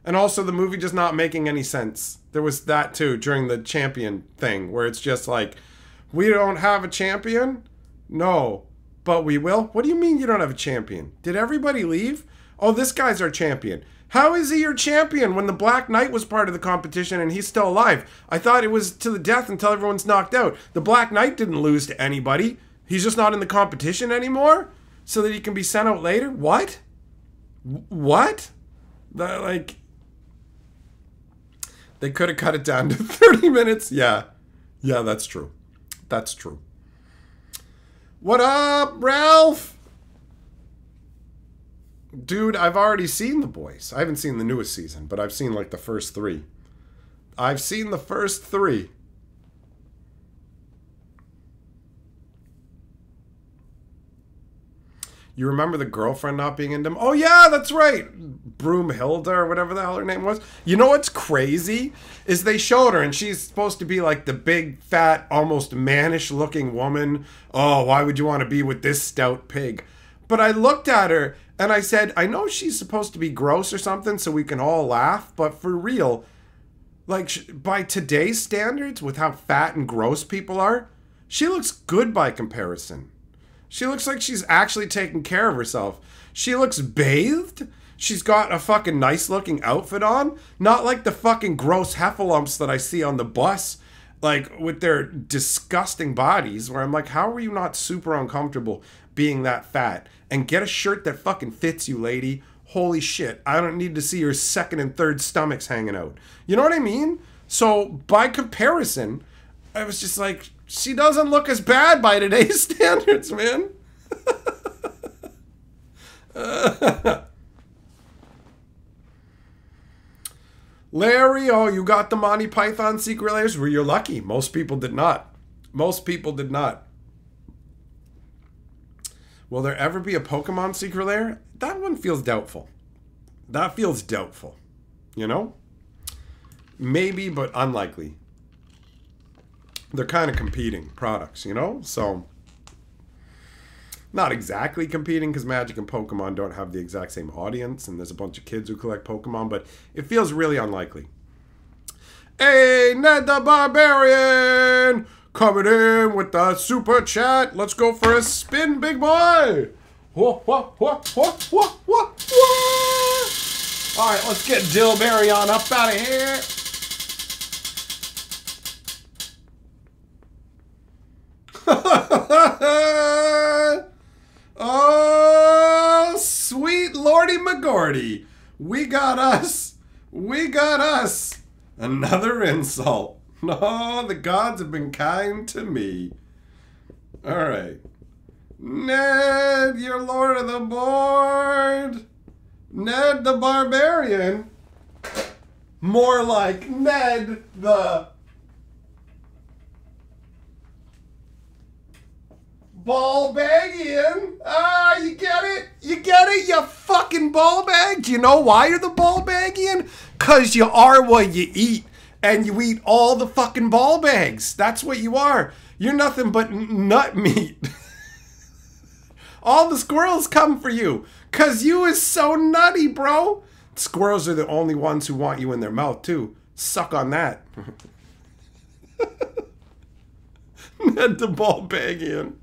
Speaker 1: And also the movie just not making any sense. There was that too during the champion thing where it's just like, we don't have a champion? No, but we will. What do you mean you don't have a champion? Did everybody leave? Oh, this guy's our champion. How is he your champion when the Black Knight was part of the competition and he's still alive? I thought it was to the death until everyone's knocked out. The Black Knight didn't lose to anybody. He's just not in the competition anymore so that he can be sent out later? What? What? Like, they could have cut it down to 30 minutes. Yeah. Yeah, that's true. That's true. What up, Ralph? Dude, I've already seen The Boys. I haven't seen the newest season, but I've seen like the first 3. I've seen the first 3. You remember the girlfriend not being into him? Oh yeah, that's right. Broomhilda or whatever the hell her name was. You know what's crazy? Is they showed her and she's supposed to be like the big, fat, almost mannish looking woman. Oh, why would you want to be with this stout pig? But I looked at her and I said, I know she's supposed to be gross or something so we can all laugh, but for real, like by today's standards with how fat and gross people are, she looks good by comparison. She looks like she's actually taking care of herself. She looks bathed. She's got a fucking nice looking outfit on. Not like the fucking gross heffalumps that I see on the bus, like with their disgusting bodies, where I'm like, how are you not super uncomfortable being that fat? And get a shirt that fucking fits you, lady. Holy shit. I don't need to see your second and third stomachs hanging out. You know what I mean? So by comparison, I was just like, she doesn't look as bad by today's standards, man. Larry, oh, you got the Monty Python secret layers? Well, you're lucky. Most people did not. Most people did not. Will there ever be a Pokemon secret layer? That one feels doubtful. That feels doubtful. You know? Maybe, but unlikely. They're kind of competing products, you know? So, not exactly competing because Magic and Pokemon don't have the exact same audience and there's a bunch of kids who collect Pokemon, but it feels really unlikely. Hey, Ned the Barbarian! Coming in with the super chat. Let's go for a spin, big boy! Whoa, whoa, whoa, whoa, whoa, whoa, whoa. All right, let's get Dillberry on up out of here. Oh, sweet Lordy McGordy. We got us. We got us. Another insult. No, the gods have been kind to me. All right. Ned, you're Lord of the Board. Ned the Barbarian. More like Ned the Ball-bagian. Ah, you get it? You get it, you fucking ball bag? Do you know why you're the Ball-bagian? Because you are what you eat. And you eat all the fucking ball bags. That's what you are. You're nothing but nut meat. All the squirrels come for you. Because you is so nutty, bro. Squirrels are the only ones who want you in their mouth, too. Suck on that. Ned the Ball-bagian.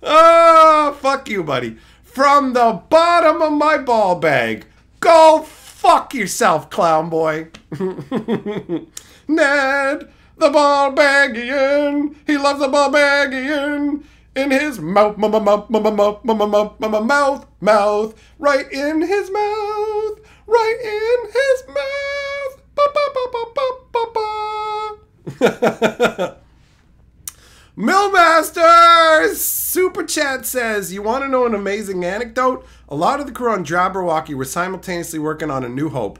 Speaker 1: Oh, fuck you, buddy. From the bottom of my ball bag. Go fuck yourself, clown boy. Ned, the Ball-bagian. He loves the Ball-bagian. In his mouth, mouth, right in his mouth, right in his mouth. Ba, ba, ba, ba, ba, ba, ba. Millmaster Super Chat says, you want to know an amazing anecdote? A lot of the crew on Jabberwocky were simultaneously working on A New Hope,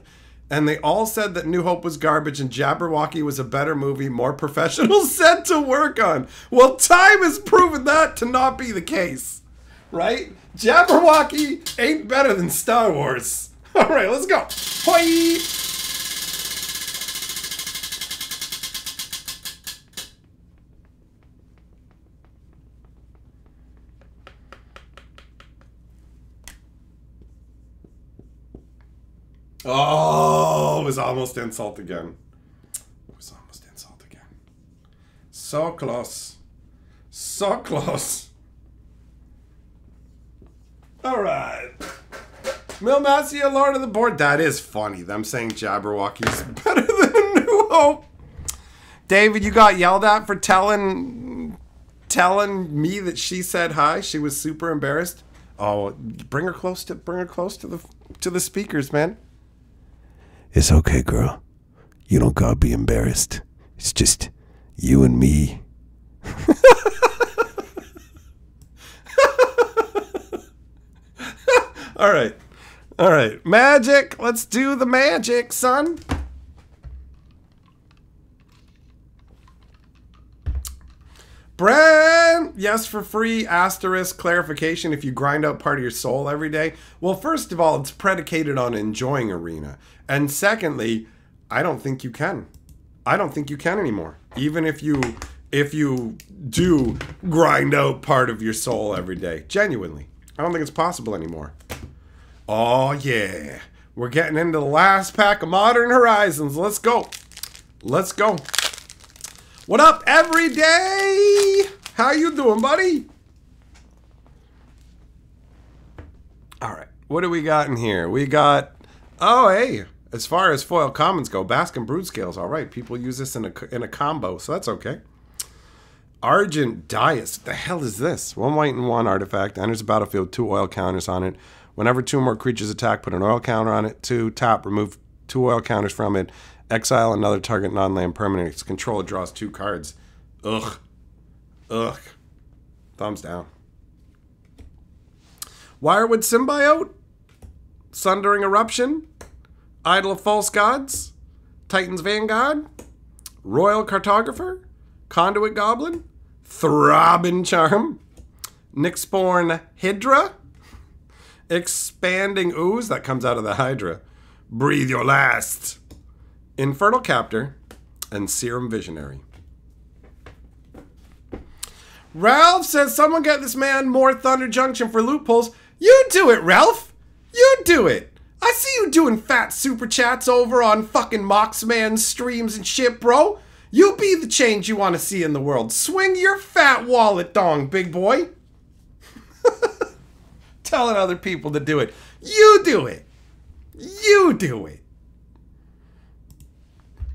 Speaker 1: and they all said that New Hope was garbage and Jabberwocky was a better movie, more professional set to work on. Well, time has proven that to not be the case, right? Jabberwocky ain't better than Star Wars. All right, let's go. Hoi! Oh, it was almost insult again. It was almost insult again. So close. So close. All right. Milmacia, Lord of the Board. That is funny. Them saying Jabberwocky's better than a New Hope. David, you got yelled at for telling me that she said hi. She was super embarrassed. Oh, bring her close to the speakers, man.
Speaker 2: It's okay, girl. You don't gotta be embarrassed. It's just you and me.
Speaker 1: All right. All right. Magic. Let's do the magic, son. Brand, yes, for free, asterisk, clarification, if you grind out part of your soul every day. Well, first of all, it's predicated on enjoying Arena. And secondly, I don't think you can. I don't think you can anymore. Even if you do grind out part of your soul every day. Genuinely. I don't think it's possible anymore. Oh, yeah. We're getting into the last pack of Modern Horizons. Let's go. Let's go. What up, everyday? How you doing, buddy? All right. What do we got in here? We got... Oh, hey. As far as foil commons go, Baskin Brood Scales. All right. People use this in a combo, so that's okay. Argent Dias. What the hell is this? 1 white and 1 artifact. Enters the battlefield, 2 oil counters on it. Whenever 2 more creatures attack, put an oil counter on it. 2, tap, remove 2 oil counters from it. Exile another target non-land permanent. Its controller draws 2 cards. Ugh. Ugh. Thumbs down. Wirewood Symbiote. Sundering Eruption. Idol of False Gods. Titan's Vanguard. Royal Cartographer. Conduit Goblin. Throbbing Charm. Nyxborn Hydra. Expanding Ooze. That comes out of the Hydra. Breathe Your Last. Infernal Captor, and Serum Visionary. Ralph says, someone get this man more Thunder Junction for loopholes. You do it, Ralph. You do it. I see you doing fat super chats over on fucking Moxman's streams and shit, bro. You be the change you want to see in the world. Swing your fat wallet dong, big boy. Telling other people to do it. You do it. You do it.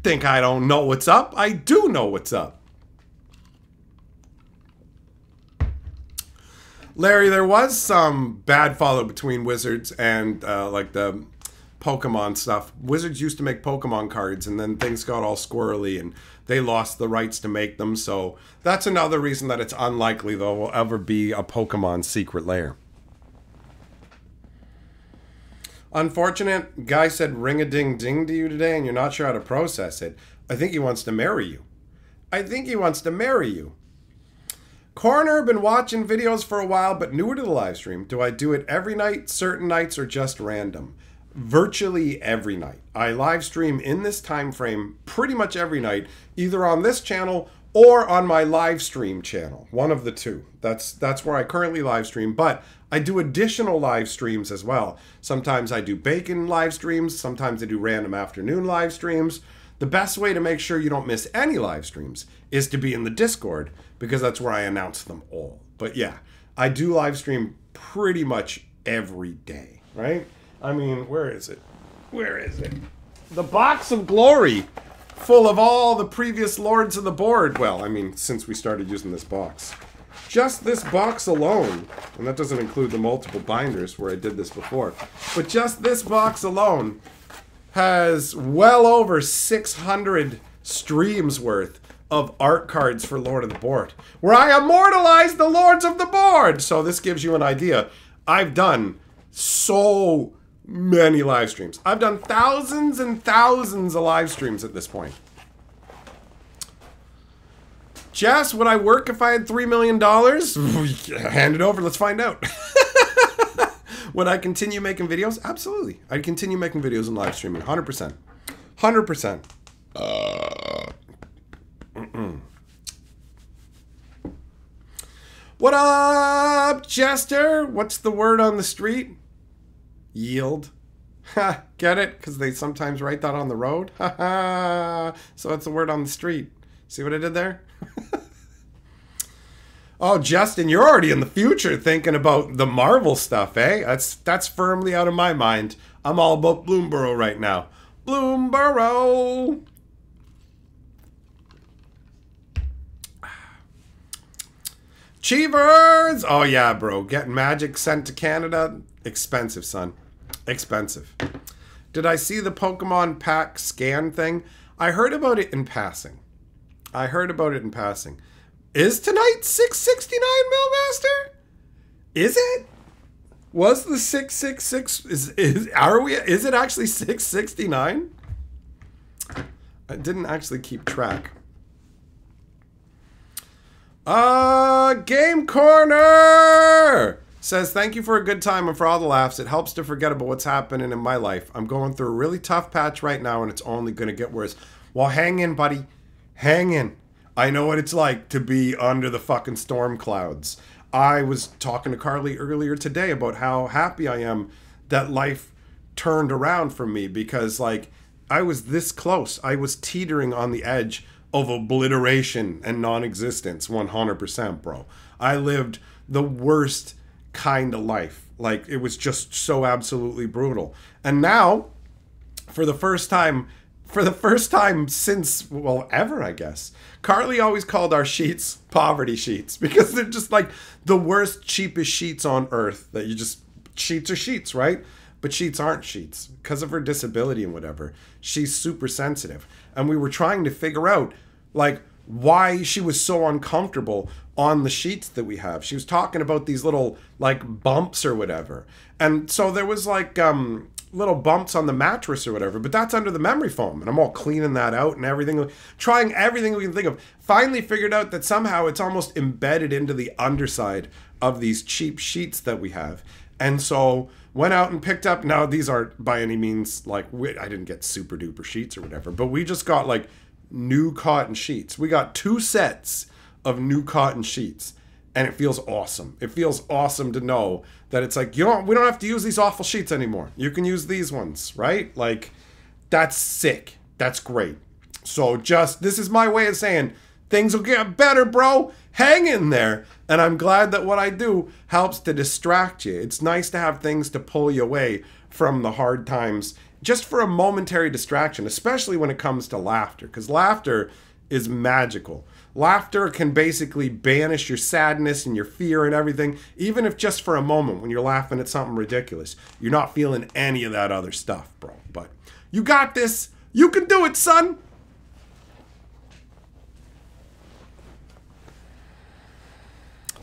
Speaker 1: Think I don't know what's up? I do know what's up. Larry, there was some bad follow between Wizards and like the Pokemon stuff. Wizards used to make Pokemon cards and then things got all squirrely and they lost the rights to make them. So that's another reason that it's unlikely there will ever be a Pokemon secret lair. Unfortunate, guy said ring-a-ding-ding to you today and you're not sure how to process it. I think he wants to marry you. I think he wants to marry you. Corner, been watching videos for a while, but newer to the live stream. Do I do it every night, certain nights, or just random? Virtually every night. I live stream in this time frame pretty much every night, either on this channel or on my live stream channel. One of the two. That's where I currently live stream, but I do additional live streams as well. Sometimes I do bacon live streams. Sometimes I do random afternoon live streams. The best way to make sure you don't miss any live streams is to be in the Discord because that's where I announce them all. But yeah, I do live stream pretty much every day, right? I mean, where is it? Where is it? The box of glory full of all the previous lords of the board. Well, I mean, since we started using this box. Just this box alone, and that doesn't include the multiple binders where I did this before, but just this box alone has well over 600 streams worth of art cards for Lord of the Board, where I immortalize the Lords of the Board. So this gives you an idea. I've done so many live streams. I've done thousands and thousands of live streams at this point. Jess, would I work if I had $3 million? Hand it over, let's find out. Would I continue making videos? Absolutely. I'd continue making videos and live streaming. 100%. 100%. What up, Jester? What's the word on the street? Yield. Ha, get it? Because they sometimes write that on the road. Ha ha. So it's the word on the street. See what I did there? Oh, Justin, you're already in the future thinking about the Marvel stuff, eh? That's firmly out of my mind. I'm all about Bloomburrow right now. Bloomburrow. Cheevers! Oh yeah, bro. Getting magic sent to Canada. Expensive, son. Expensive. Did I see the Pokemon pack scan thing? I heard about it in passing. Is tonight 669, Millmaster? Is it? Was the 666 is it actually 669? I didn't actually keep track. Game Corner says, thank you for a good time and for all the laughs. It helps to forget about what's happening in my life. I'm going through a really tough patch right now and it's only going to get worse. Well, hang in, buddy. Hang in. I know what it's like to be under the fucking storm clouds. I was talking to Carly earlier today about how happy I am that life turned around for me because, like, I was this close. I was teetering on the edge of obliteration and non-existence 100%, bro. I lived the worst kind of life. Like, it was just so absolutely brutal. And now, for the first time since, well, ever, I guess, Carly always called our sheets poverty sheets because they're just like the worst, cheapest sheets on earth that you just, sheets are sheets, right? But sheets aren't sheets because of her disability and whatever. She's super sensitive. And we were trying to figure out, like, why she was so uncomfortable on the sheets that we have. She was talking about these little, like, bumps or whatever. And so there was, like, little bumps on the mattress or whatever, but that's under the memory foam. And I'm all cleaning that out and everything, trying everything we can think of. Finally figured out that somehow it's almost embedded into the underside of these cheap sheets that we have. And so went out and picked up, now these aren't by any means like, I didn't get super duper sheets or whatever, but we just got like new cotton sheets. We got 2 sets of new cotton sheets. And it feels awesome. It feels awesome to know that it's like, we don't have to use these awful sheets anymore. You can use these ones, right? Like, that's sick. That's great. So this is my way of saying things will get better, bro. Hang in there. And I'm glad that what I do helps to distract you. It's nice to have things to pull you away from the hard times just for a momentary distraction, especially when it comes to laughter, because laughter is magical. Laughter can basically banish your sadness and your fear and everything, even if just for a moment when you're laughing at something ridiculous. You're not feeling any of that other stuff, bro. But you got this. You can do it, son.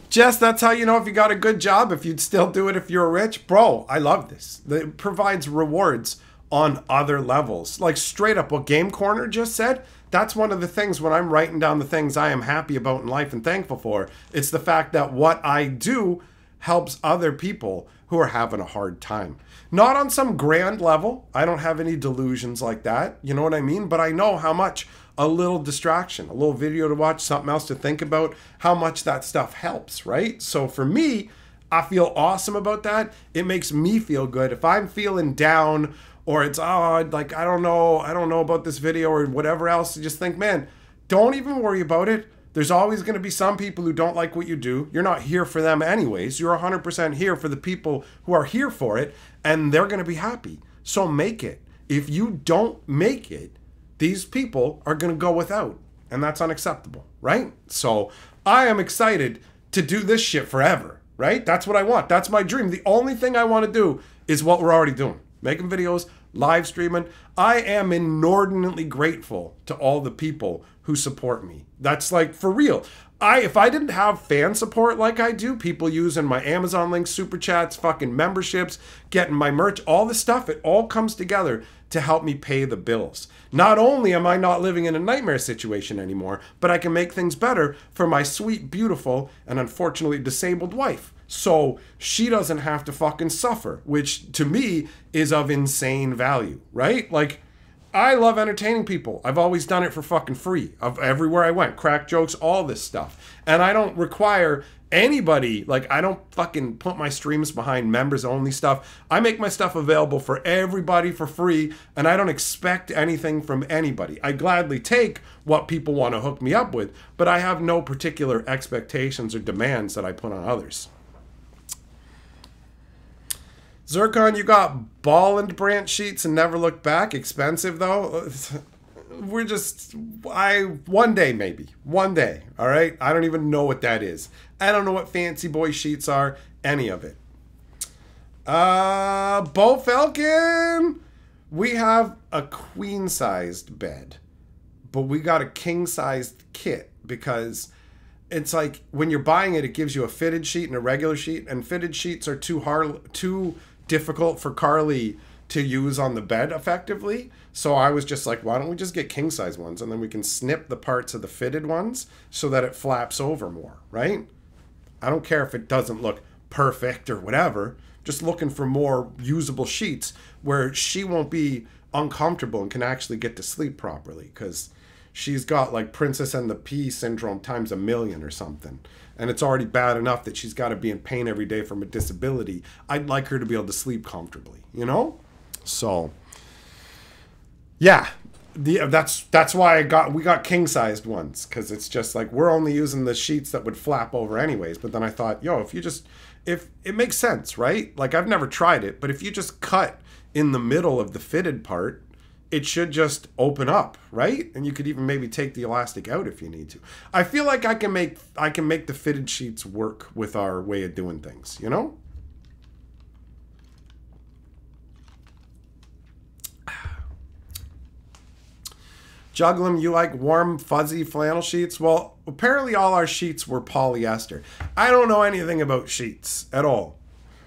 Speaker 1: Jess, that's how you know if you got a good job, if you'd still do it if you're rich. Bro, I love this. It provides rewards on other levels. Like straight up what Game Corner just said, that's one of the things when I'm writing down the things I am happy about in life and thankful for. It's the fact that what I do helps other people who are having a hard time. Not on some grand level. I don't have any delusions like that. You know what I mean? But I know how much a little distraction, a little video to watch, something else to think about, how much that stuff helps, right? So for me, I feel awesome about that. It makes me feel good. If I'm feeling down or it's, like, I don't know about this video or whatever else, you just think, man, don't even worry about it. There's always going to be some people who don't like what you do. You're not here for them anyways. You're 100% here for the people who are here for it, and they're going to be happy. So make it. If you don't make it, these people are going to go without, and that's unacceptable, right? So I am excited to do this shit forever, right? That's what I want. That's my dream. The only thing I want to do is what we're already doing. Making videos, live streaming. I am inordinately grateful to all the people who support me. That's like for real. If I didn't have fan support like I do, people using my Amazon links, super chats, fucking memberships, getting my merch, all this stuff, it all comes together to help me pay the bills. Not only am I not living in a nightmare situation anymore, but I can make things better for my sweet, beautiful, and unfortunately disabled wife. So she doesn't have to fucking suffer, which to me is of insane value, right? Like, I love entertaining people. I've always done it for fucking free. Of everywhere I went, crack jokes, all this stuff. And I don't require anybody, like, I don't fucking put my streams behind members only stuff. I make my stuff available for everybody for free, and I don't expect anything from anybody. I gladly take what people want to hook me up with, but I have no particular expectations or demands that I put on others. Zircon, you got ball and branch sheets and never look back. Expensive though. We're just, one day maybe. One day, all right? I don't even know what that is. I don't know what fancy boy sheets are, any of it. Bo Falcon, we have a queen-sized bed, but we got a king-sized kit because it's like when you're buying it, it gives you a fitted sheet and a regular sheet, and fitted sheets are too difficult for Carly to use on the bed effectively. So I was just like, why don't we just get king size ones, and then we can snip the parts of the fitted ones so that it flaps over more, right? I don't care if it doesn't look perfect or whatever, just looking for more usable sheets where she won't be uncomfortable and can actually get to sleep properly, because she's got like Princess and the Pea syndrome times 1,000,000 or something. And it's already bad enough that she's got to be in pain every day from a disability. I'd like her to be able to sleep comfortably, you know? So, yeah, that's why we got king-sized ones, because it's just like we're only using the sheets that would flap over anyways. But then I thought, yo, if it makes sense, right? Like, I've never tried it, but if you just cut in the middle of the fitted part, it should just open up, right? And you could even maybe take the elastic out if you need to. I feel like I can make the fitted sheets work with our way of doing things, you know? Jugglim, you like warm, fuzzy flannel sheets? Well, apparently all our sheets were polyester. I don't know anything about sheets at all.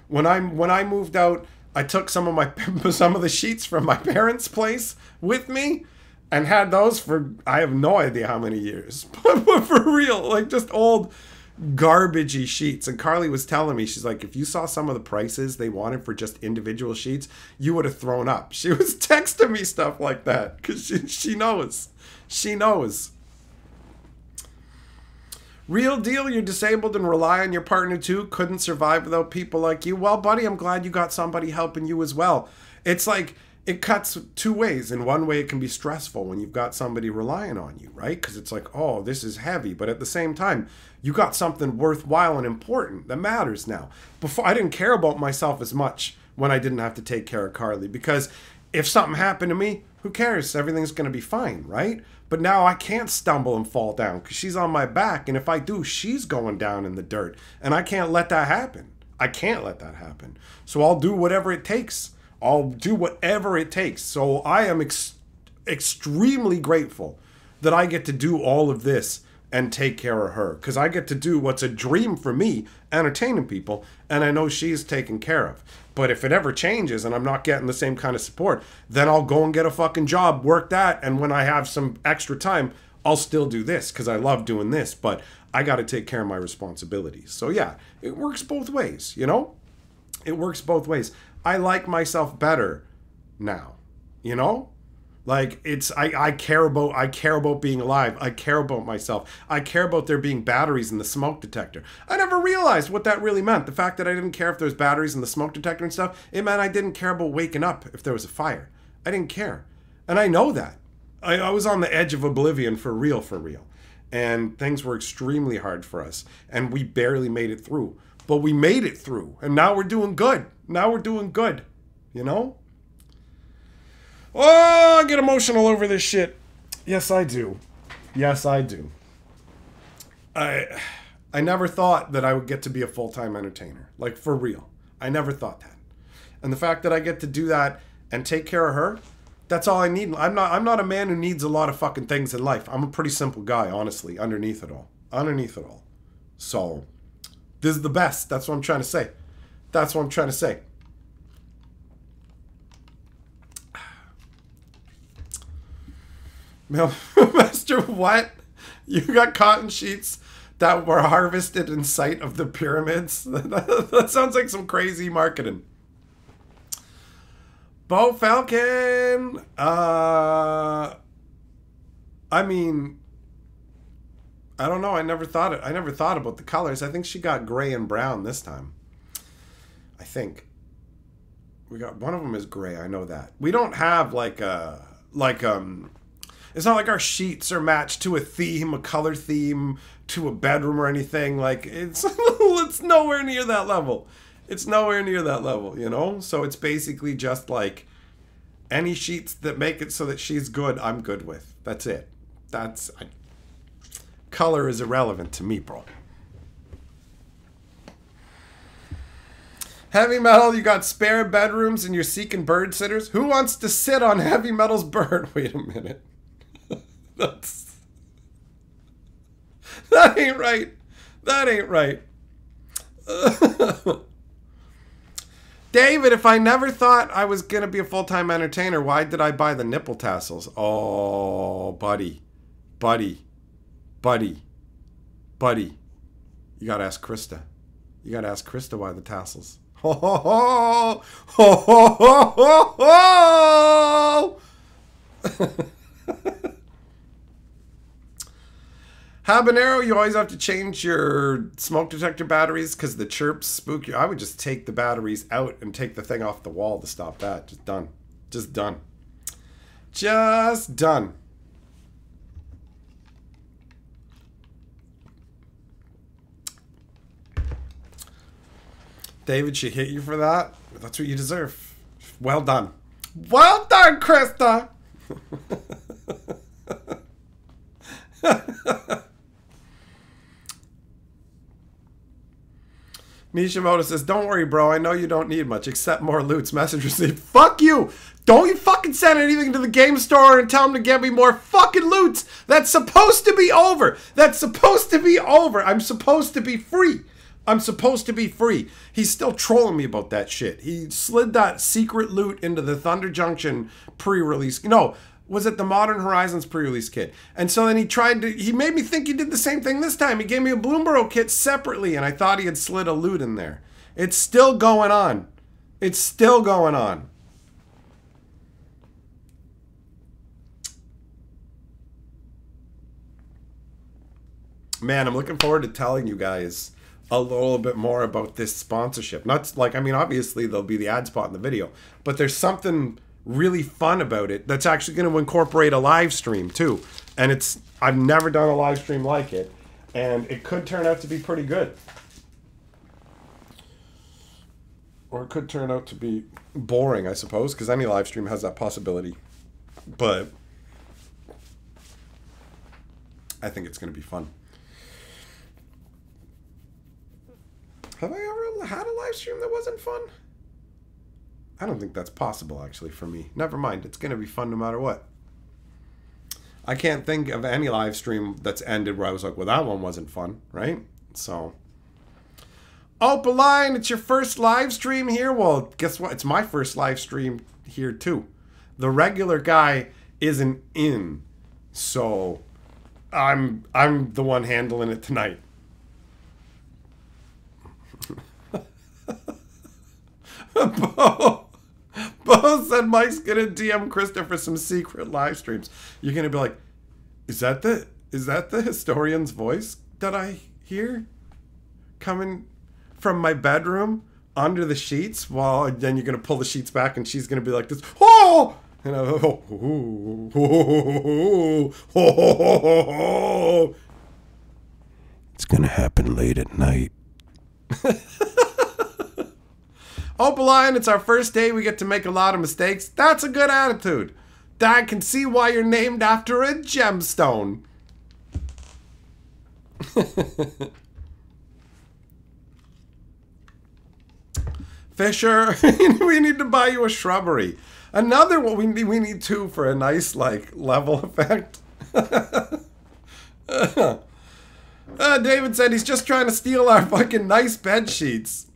Speaker 1: When I moved out, I took some of the sheets from my parents' place with me and had those for, I have no idea how many years. But for real, like just old garbagey sheets. And Carly was telling me, she's like, if you saw some of the prices they wanted for just individual sheets, you would have thrown up. She was texting me stuff like that because she knows. She knows. Real deal, you're disabled and rely on your partner too. Couldn't survive without people like you. Well, buddy, I'm glad you got somebody helping you as well. It's like, it cuts two ways. In one way, it can be stressful when you've got somebody relying on you, right? Because it's like, oh, this is heavy. But at the same time, you got something worthwhile and important that matters now. Before, I didn't care about myself as much when I didn't have to take care of Carly, because if something happened to me, who cares? Everything's going to be fine, right? But now I can't stumble and fall down because she's on my back. And if I do, she's going down in the dirt. And I can't let that happen. I can't let that happen. So I'll do whatever it takes. I'll do whatever it takes. So I am extremely grateful that I get to do all of this and take care of her. Because I get to do what's a dream for me, entertaining people. And I know she's taken care of. But if it ever changes and I'm not getting the same kind of support, then I'll go and get a fucking job, work that, and when I have some extra time, I'll still do this because I love doing this, but I got to take care of my responsibilities. So yeah, it works both ways, you know? It works both ways. I like myself better now, you know? Like, it's, I care about being alive. I care about myself. I care about there being batteries in the smoke detector. I never realized what that really meant. The fact that I didn't care if there was batteries in the smoke detector and stuff, it meant I didn't care about waking up if there was a fire. I didn't care. And I know that. I was on the edge of oblivion for real. And things were extremely hard for us. And we barely made it through. But we made it through. And now we're doing good. Now we're doing good. You know? Oh, I get emotional over this shit. Yes, I do. Yes, I do. I never thought that I would get to be a full-time entertainer. Like, for real. I never thought that. And the fact that I get to do that and take care of her, that's all I need. I'm not a man who needs a lot of fucking things in life. I'm a pretty simple guy, honestly, underneath it all. Underneath it all. So, this is the best. That's what I'm trying to say. That's what I'm trying to say. Master, what? You got cotton sheets that were harvested in sight of the pyramids. That sounds like some crazy marketing. Bo Falcon. I mean, I don't know. I never thought about the colors. I think she got gray and brown this time. I think we got one of them is gray. I know that. We don't have it's not like our sheets are matched to a theme, a color theme, to a bedroom or anything. Like it's it's nowhere near that level. It's nowhere near that level, you know? So it's basically just like any sheets that make it so that she's good, I'm good with. That's it. Color is irrelevant to me, bro. Heavy metal, you got spare bedrooms and you're seeking bird sitters? Who wants to sit on heavy metal's bird? Wait a minute. That ain't right. That ain't right. David, if I never thought I was going to be a full-time entertainer, why did I buy the nipple tassels? Oh, buddy. Buddy. You got to ask Krista. You got to ask Krista why the tassels. Ho, ho, ho. Ho, ho, ho, ho, ho. Habanero, you always have to change your smoke detector batteries because the chirps spook you. I would just take the batteries out and take the thing off the wall to stop that. Just done. Just done. Just done. David, she hit you for that. That's what you deserve. Well done. Well done, Krista. Mishimoto says, don't worry, bro. I know you don't need much except more loots. Message received. Fuck you. Don't you fucking send anything to the game store and tell them to get me more fucking loots. That's supposed to be over. That's supposed to be over. I'm supposed to be free. I'm supposed to be free. He's still trolling me about that shit. He slid that secret loot into the Thunder Junction pre-release. No, was it the Modern Horizons pre-release kit? And so then he made me think he did the same thing this time. He gave me a Bloomburrow kit separately, and I thought he had slid a loot in there. It's still going on. It's still going on. Man, I'm looking forward to telling you guys a little bit more about this sponsorship. Not like, I mean, obviously there'll be the ad spot in the video, but there's something really fun about it that's actually going to incorporate a live stream too. And I've never done a live stream like it, and it could turn out to be pretty good. Or it could turn out to be boring, I suppose, because any live stream has that possibility. But I think it's going to be fun. Have I ever had a live stream that wasn't fun? I don't think that's possible, actually, for me. Never mind. It's going to be fun no matter what. I can't think of any live stream that's ended where I was like, well, that one wasn't fun, right? So, Opaline, it's your first live stream here? Well, guess what? It's my first live stream here, too. The regular guy isn't in, so I'm the one handling it tonight. Bo said Mike's gonna DM Krista for some secret live streams. You're gonna be like, is that the historian's voice that I hear coming from my bedroom under the sheets? Well, then you're gonna pull the sheets back and she's gonna be like this. Oh, and
Speaker 2: It's gonna happen late at night.
Speaker 1: Opaline, it's our first day. We get to make a lot of mistakes. That's a good attitude. I can see why you're named after a gemstone. Fisher, we need to buy you a shrubbery. Another one. We need two for a nice, like, level effect. David said he's just trying to steal our fucking nice bed sheets.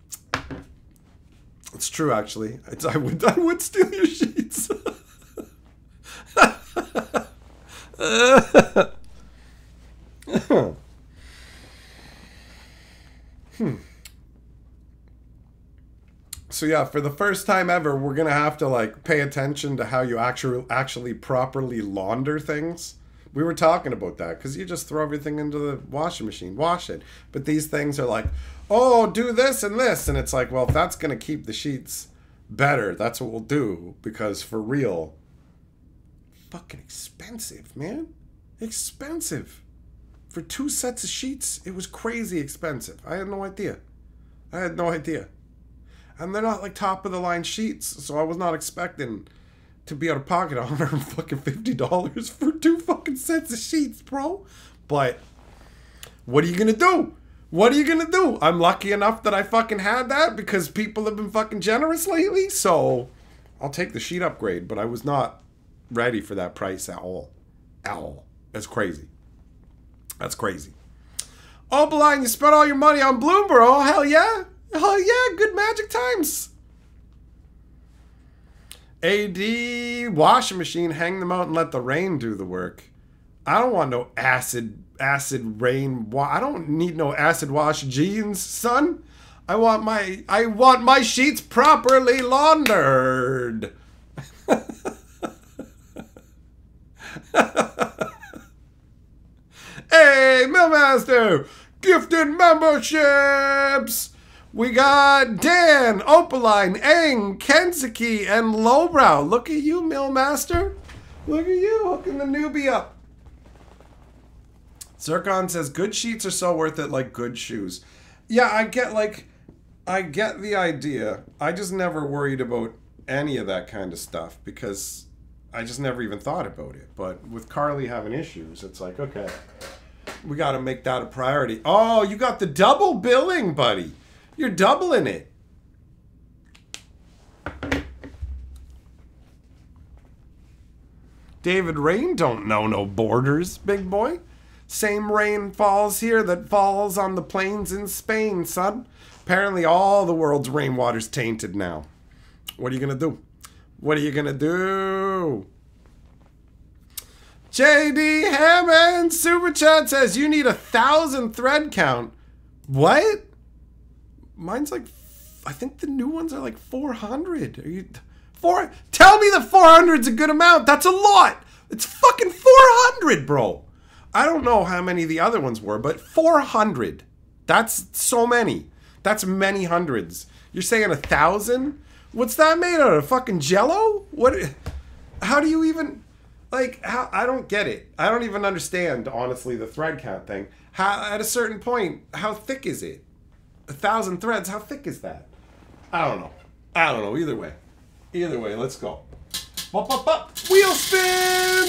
Speaker 1: It's true, actually. I would steal your sheets. So yeah, for the first time ever, we're gonna have to like pay attention to how you actually properly launder things. We were talking about that because you just throw everything into the washing machine, wash it. But these things are like, oh, do this and this, and it's like, well, if that's gonna keep the sheets better, that's what we'll do. Because for real, fucking expensive, man, expensive. For 2 sets of sheets, it was crazy expensive. I had no idea. And they're not like top of the line sheets, so I was not expecting to be out of pocket $150 for 2 fucking sets of sheets, bro. But what are you gonna do? What are you gonna do? I'm lucky enough that I fucking had that because people have been fucking generous lately, so I'll take the sheet upgrade, but I was not ready for that price at all. At all. That's crazy. That's crazy. Opaline, you spent all your money on Bloomburrow. Hell yeah. Hell yeah. Good magic times. AD, washing machine, hang them out and let the rain do the work. I don't want no acid rain. I don't need no acid wash jeans, son. I want my sheets properly laundered. Hey, Millmaster! Gifted memberships! We got Dan, Opaline, Aang, Kensuke, and Lowbrow. Look at you, Millmaster. Look at you, hooking the newbie up. Zircon says, good sheets are so worth it like good shoes. Yeah, I get the idea. I just never worried about any of that kind of stuff because I just never even thought about it. But with Carly having issues, it's like, okay, we got to make that a priority. Oh, you got the double billing, buddy. You're doubling it. David Rain don't know no borders, big boy. Same rain falls here that falls on the plains in Spain, son. Apparently all the world's rainwater's tainted now. What are you going to do? What are you going to do? JD Hammond Super Chat says, you need 1,000 thread count. What? Mine's like, I think the new ones are like 400. Are you... Tell me the 400's a good amount. That's a lot. It's fucking 400, bro. I don't know how many the other ones were, but 400. That's so many. That's many hundreds. You're saying 1,000? What's that made out of? Fucking Jello? What? How do you even... Like, how, I don't get it. I don't even understand, honestly, the thread count thing. How, at a certain point, how thick is it? 1,000 threads, how thick is that? I don't know. I don't know. Either way. Either way, let's go. Up, up, up. Wheel spin!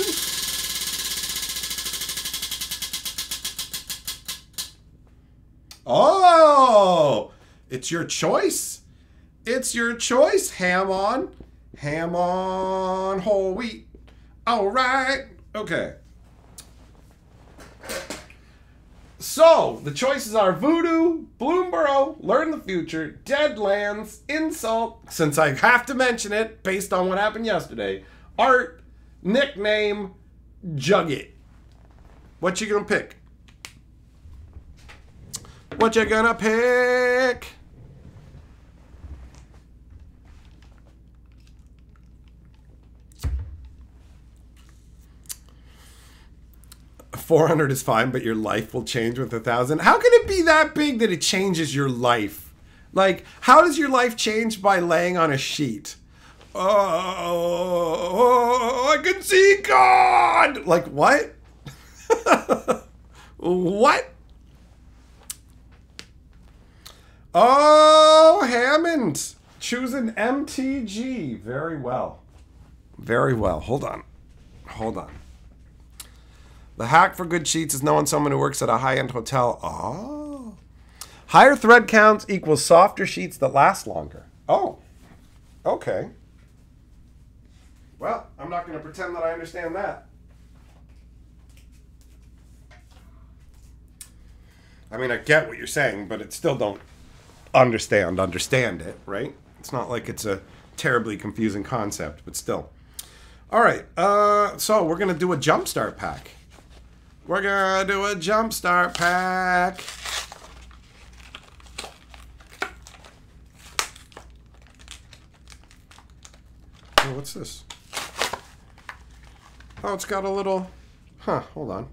Speaker 1: Oh! It's your choice. It's your choice. Ham on. Ham on whole wheat. All right. Okay. So, the choices are Voodoo, Bloomburrow, Learn the Future, Deadlands, Insult, since I have to mention it based on what happened yesterday, Art, Nickname, Jugget. What you gonna pick? What you gonna pick? $400 is fine, but your life will change with 1,000. How can it be that big that it changes your life? Like, how does your life change by laying on a sheet? Oh, I can see God! Like, what? What? Oh, Hammond. Choosing MTG. Very well. Very well. Hold on. Hold on. The hack for good sheets is knowing someone who works at a high-end hotel. Oh. Higher thread counts equals softer sheets that last longer. Oh. Okay. Well, I'm not going to pretend that I understand that. I mean, I get what you're saying, but it still don't understand it, right? It's not like it's a terribly confusing concept, but still. All right. So we're going to do a jumpstart pack. We're gonna do a jumpstart pack. Oh, what's this? Oh, it's got a little... Huh, hold on.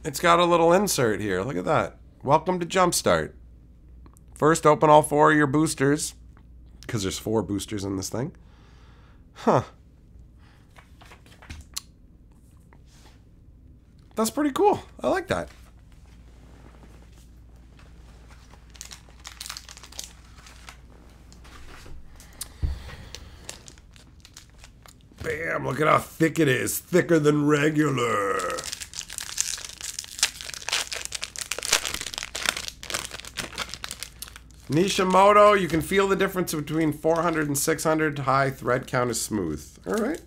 Speaker 1: It's got a little insert here. Look at that. Welcome to Jumpstart. First, open all 4 of your boosters. Because there's 4 boosters in this thing. Huh. That's pretty cool. I like that. Bam, look at how thick it is. Thicker than regular. Nishimoto, you can feel the difference between 400 and 600. High thread count is smooth. All right.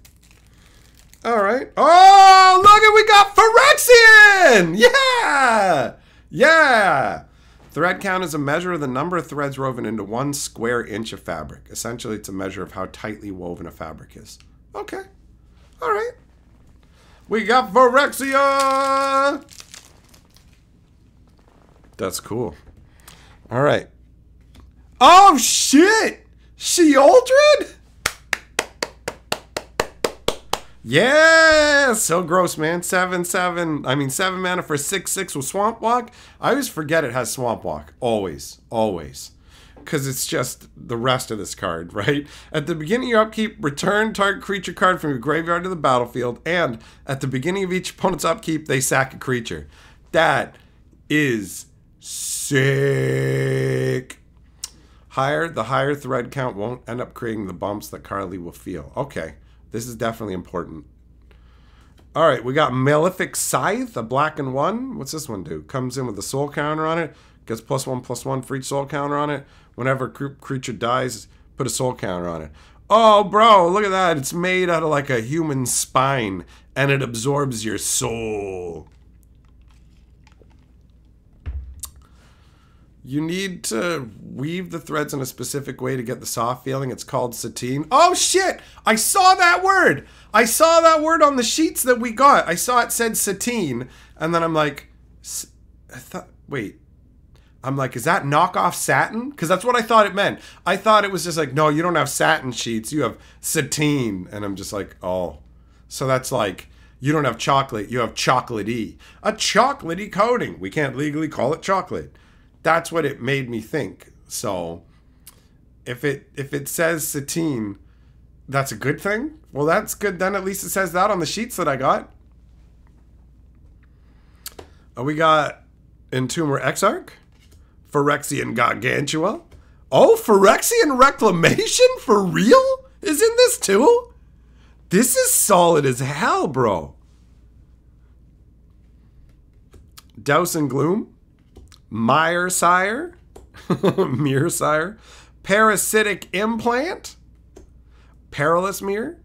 Speaker 1: All right. Oh, look at, we got Phyrexian! Yeah! Yeah! Thread count is a measure of the number of threads woven into 1 square inch of fabric. Essentially, it's a measure of how tightly woven a fabric is. Okay. All right. We got Phyrexia! That's cool. All right. Oh, shit! Sheoldred? Yeah! So gross, man. 7 mana for 6/6 with Swamp Walk. I always forget it has Swamp Walk. Always. Always. Because it's just the rest of this card, right? At the beginning of your upkeep, return target creature card from your graveyard to the battlefield, and at the beginning of each opponent's upkeep, they sack a creature. That is sick. The higher thread count won't end up creating the bumps that Carly will feel. Okay, this is definitely important. All right, we got Malefic Scythe, a black and 1. What's this one do? Comes in with a soul counter on it. Gets +1/+1 for each soul counter on it. Whenever a creature dies, put a soul counter on it. Oh, bro, look at that. It's made out of like a human spine, and it absorbs your soul. You need to weave the threads in a specific way to get the soft feeling. It's called sateen. Oh, shit! I saw that word! I saw that word on the sheets that we got. I saw it said sateen, and then I'm like, wait. I'm like, is that knockoff satin? Because that's what I thought it meant. I thought it was just like, no, you don't have satin sheets. You have sateen. And I'm just like, oh. So that's like, you don't have chocolate. You have chocolatey. A chocolatey coating. We can't legally call it chocolate. That's what it made me think. So if it says sateen, that's a good thing. Well, that's good. Then at least it says that on the sheets that I got. We got Entomber Exarch. Phyrexian Gargantua. Oh, Phyrexian Reclamation? For real? Is in this too? This is solid as hell, bro. Douse and Gloom. Mire-Sire. Mirror-Sire. Parasitic Implant. Perilous Mirror.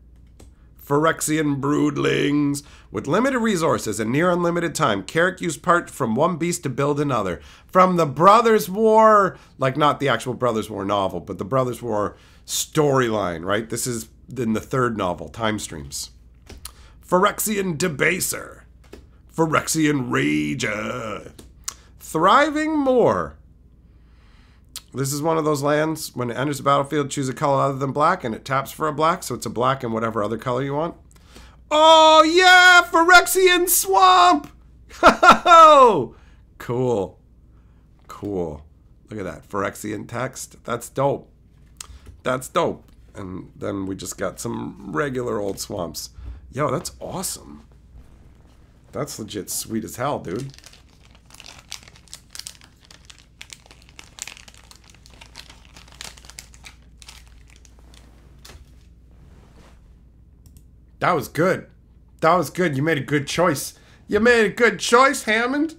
Speaker 1: Phyrexian Broodlings. With limited resources and near unlimited time, Carrick used part from one beast to build another. From the Brothers War, like not the actual Brothers War novel, but the Brothers War storyline, right? This is in the 3rd novel, Time Streams. Phyrexian Debaser. Phyrexian Rager. Thriving Moor. This is one of those lands, when it enters the battlefield, choose a color other than black, and it taps for a black, so it's a black in whatever other color you want. Oh, yeah! Phyrexian Swamp! Cool. Cool. Look at that. Phyrexian text. That's dope. That's dope. And then we just got some regular old swamps. Yo, that's awesome. That's legit sweet as hell, dude. That was good. That was good. You made a good choice. You made a good choice, Hammond.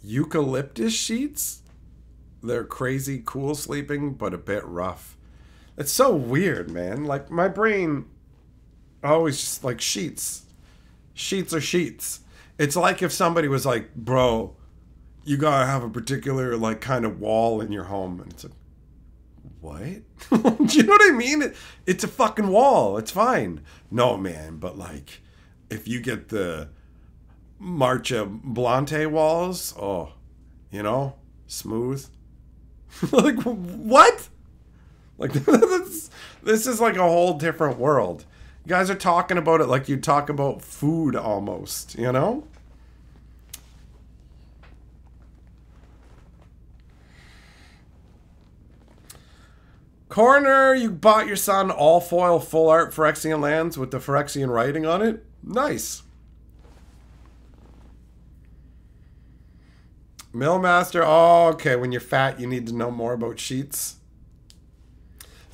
Speaker 1: Eucalyptus sheets? They're crazy cool sleeping, but a bit rough. It's so weird, man. Like, my brain always just like sheets. Sheets are sheets. It's like if somebody was like, bro, you gotta have a particular like kind of wall in your home. And it's like, what? Do you know what I mean? It's a fucking wall. It's fine. No, man, but like, if you get the Marcha Blante walls, oh, you know, smooth. Like, what? Like, this is like a whole different world. You guys are talking about it like you talk about food almost, you know? Corner, you bought your son all foil full art Phyrexian lands with the Phyrexian writing on it. Nice. Millmaster, oh, okay. When you're fat, you need to know more about sheets.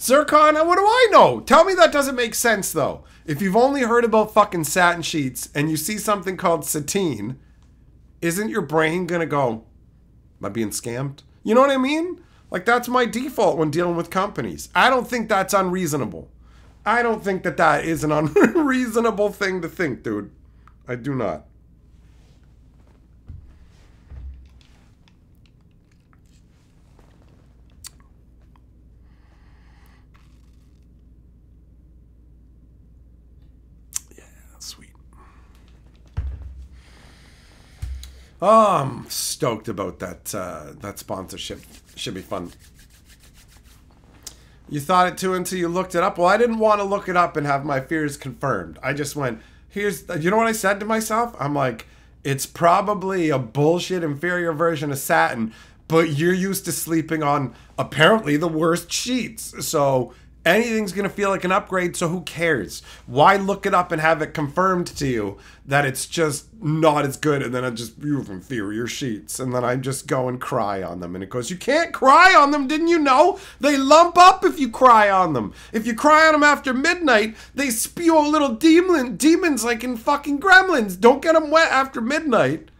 Speaker 1: Zircon, what do I know? Tell me that doesn't make sense, though. If you've only heard about fucking satin sheets and you see something called sateen, isn't your brain gonna go, am I being scammed? You know what I mean? Like, that's my default when dealing with companies. I don't think that's unreasonable. I don't think that that is an unreasonable thing to think, dude. I do not. Yeah, sweet. Oh, I'm stoked about that that sponsorship. Should be fun. You thought it too until you looked it up? Well, I didn't want to look it up and have my fears confirmed. I just went, you know what I said to myself? I'm like, it's probably a bullshit inferior version of satin, but you're used to sleeping on apparently the worst sheets. So anything's going to feel like an upgrade, so who cares? Why look it up and have it confirmed to you that it's just not as good, and then I just, you have inferior sheets, and then I just go and cry on them, and it goes, you can't cry on them, didn't you know? They lump up if you cry on them. If you cry on them after midnight, they spew out little demons like in fucking Gremlins. Don't get them wet after midnight.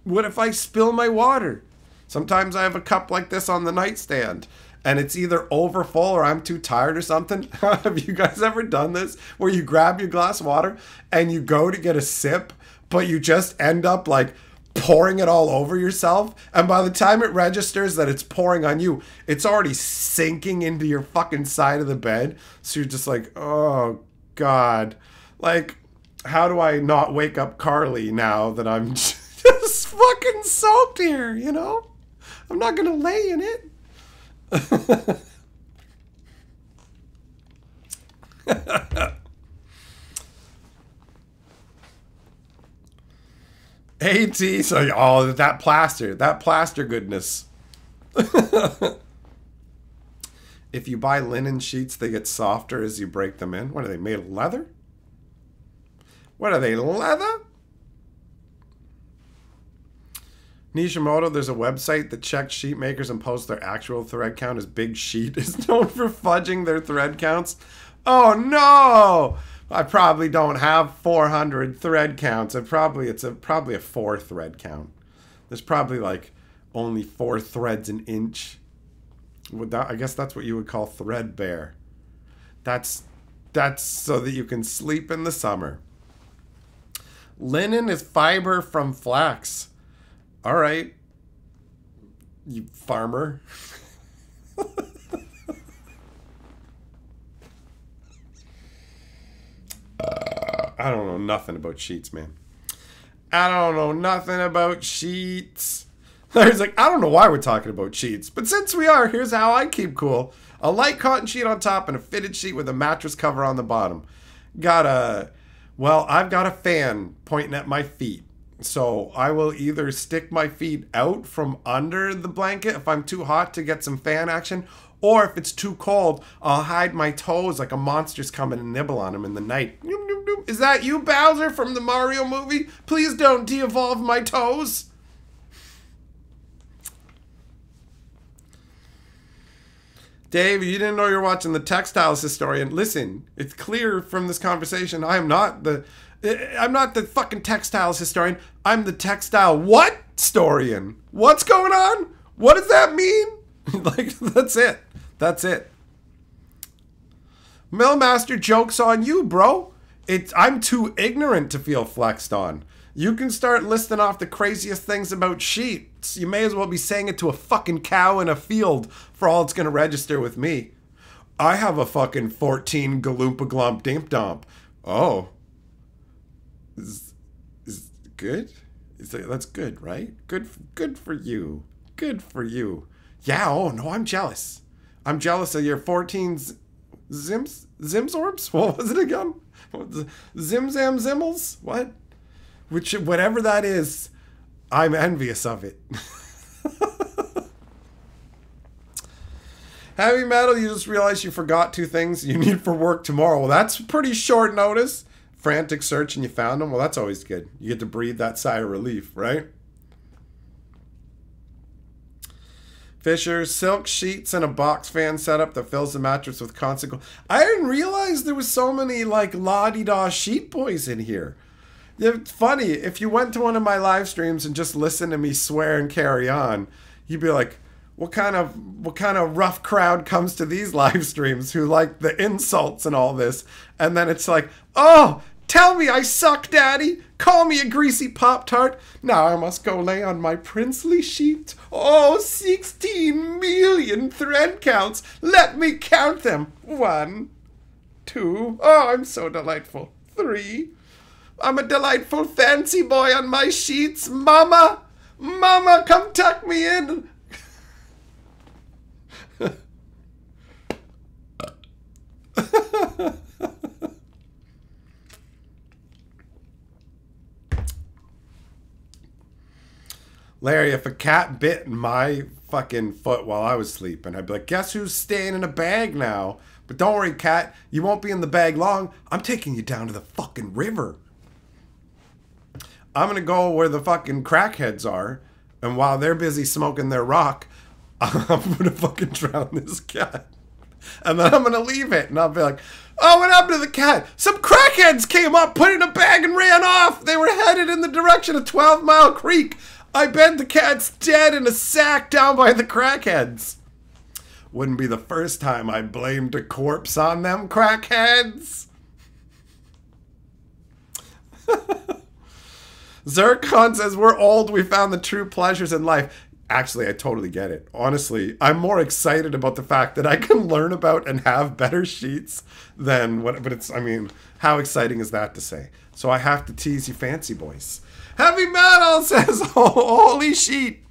Speaker 1: What if I spill my water? Sometimes I have a cup like this on the nightstand, and it's either over full or I'm too tired or something. Have you guys ever done this? Where you grab your glass of water and you go to get a sip, but you just end up like pouring it all over yourself. And by the time it registers that it's pouring on you, it's already sinking into your fucking side of the bed. So you're just like, oh God. Like, how do I not wake up Carly now that I'm just fucking soaked here, you know? I'm not gonna lay in it. AT, so oh, that plaster goodness. If you buy linen sheets, they get softer as you break them in. What are they, made of leather? What are they, leather? Nishimoto, there's a website that checks sheet makers and posts their actual thread count as Big Sheet is known for fudging their thread counts. Oh no! I probably don't have 400 thread counts. It's probably a 4 thread count. There's probably like only 4 threads an inch. I guess that's what you would call threadbare. That's so that you can sleep in the summer. Linen is fiber from flax. All right, you farmer. I don't know nothing about sheets, man. I don't know nothing about sheets. There's like, I don't know why we're talking about sheets, but since we are, here's how I keep cool. A light cotton sheet on top and a fitted sheet with a mattress cover on the bottom. I've got a fan pointing at my feet. So I will either stick my feet out from under the blanket if I'm too hot to get some fan action, or if it's too cold, I'll hide my toes like a monster's coming and nibble on them in the night. Is that you, Bowser, from the Mario movie? Please don't de-evolve my toes. Dave, you didn't know you were watching The Textiles Historian. Listen, it's clear from this conversation I'm not the fucking textiles historian. I'm the textile what historian? What's going on? What does that mean? Like, that's it. That's it. Millmaster, joke's on you, bro. I'm too ignorant to feel flexed on. You can start listing off the craziest things about sheets. You may as well be saying it to a fucking cow in a field for all it's going to register with me. I have a fucking 14 Galoompa Glomp Dimp Domp. Oh. Is good? That's good, right? Good for you. Good for you. Yeah, oh no, I'm jealous. I'm jealous of your 14 Zimzorbs? What was it again? Zimzam Zimmels? What? Whatever that is, I'm envious of it. Heavy metal, you just realized you forgot 2 things you need for work tomorrow. Well, that's pretty short notice. Frantic search and you found them. Well, that's always good. You get to breathe that sigh of relief, right? Fisher, silk sheets and a box fan setup that fills the mattress with constant. I didn't realize there was so many like la-di-da sheet boys in here. It's funny, if you went to one of my live streams and just listened to me swear and carry on, you'd be like, what kind of rough crowd comes to these live streams who like the insults and all this? And then it's like, oh, tell me I suck, daddy. Call me a greasy Pop-Tart. Now I must go lay on my princely sheet. Oh, 16 million thread counts. Let me count them. 1, 2. Oh, I'm so delightful. 3. I'm a delightful fancy boy on my sheets. Mama, mama, come tuck me in. Larry, if a cat bit my fucking foot while I was sleeping, I'd be like, guess who's staying in a bag now? But don't worry, cat, you won't be in the bag long. I'm taking you down to the fucking river. I'm gonna go where the fucking crackheads are, and while they're busy smoking their rock, I'm gonna fucking drown this cat. And then I'm gonna leave it, and I'll be like, oh, what happened to the cat? Some crackheads came up, put it in a bag, and ran off. They were headed in the direction of 12 Mile Creek. I bet the cat's dead in a sack down by the crackheads. Wouldn't be the first time I blamed a corpse on them crackheads. Zircon says, we're old, we found the true pleasures in life. Actually, I totally get it. Honestly, I'm more excited about the fact that I can learn about and have better sheets than what, but it's, I mean, how exciting is that to say? So I have to tease you fancy boys. Heavy Metal says, oh, holy sheet.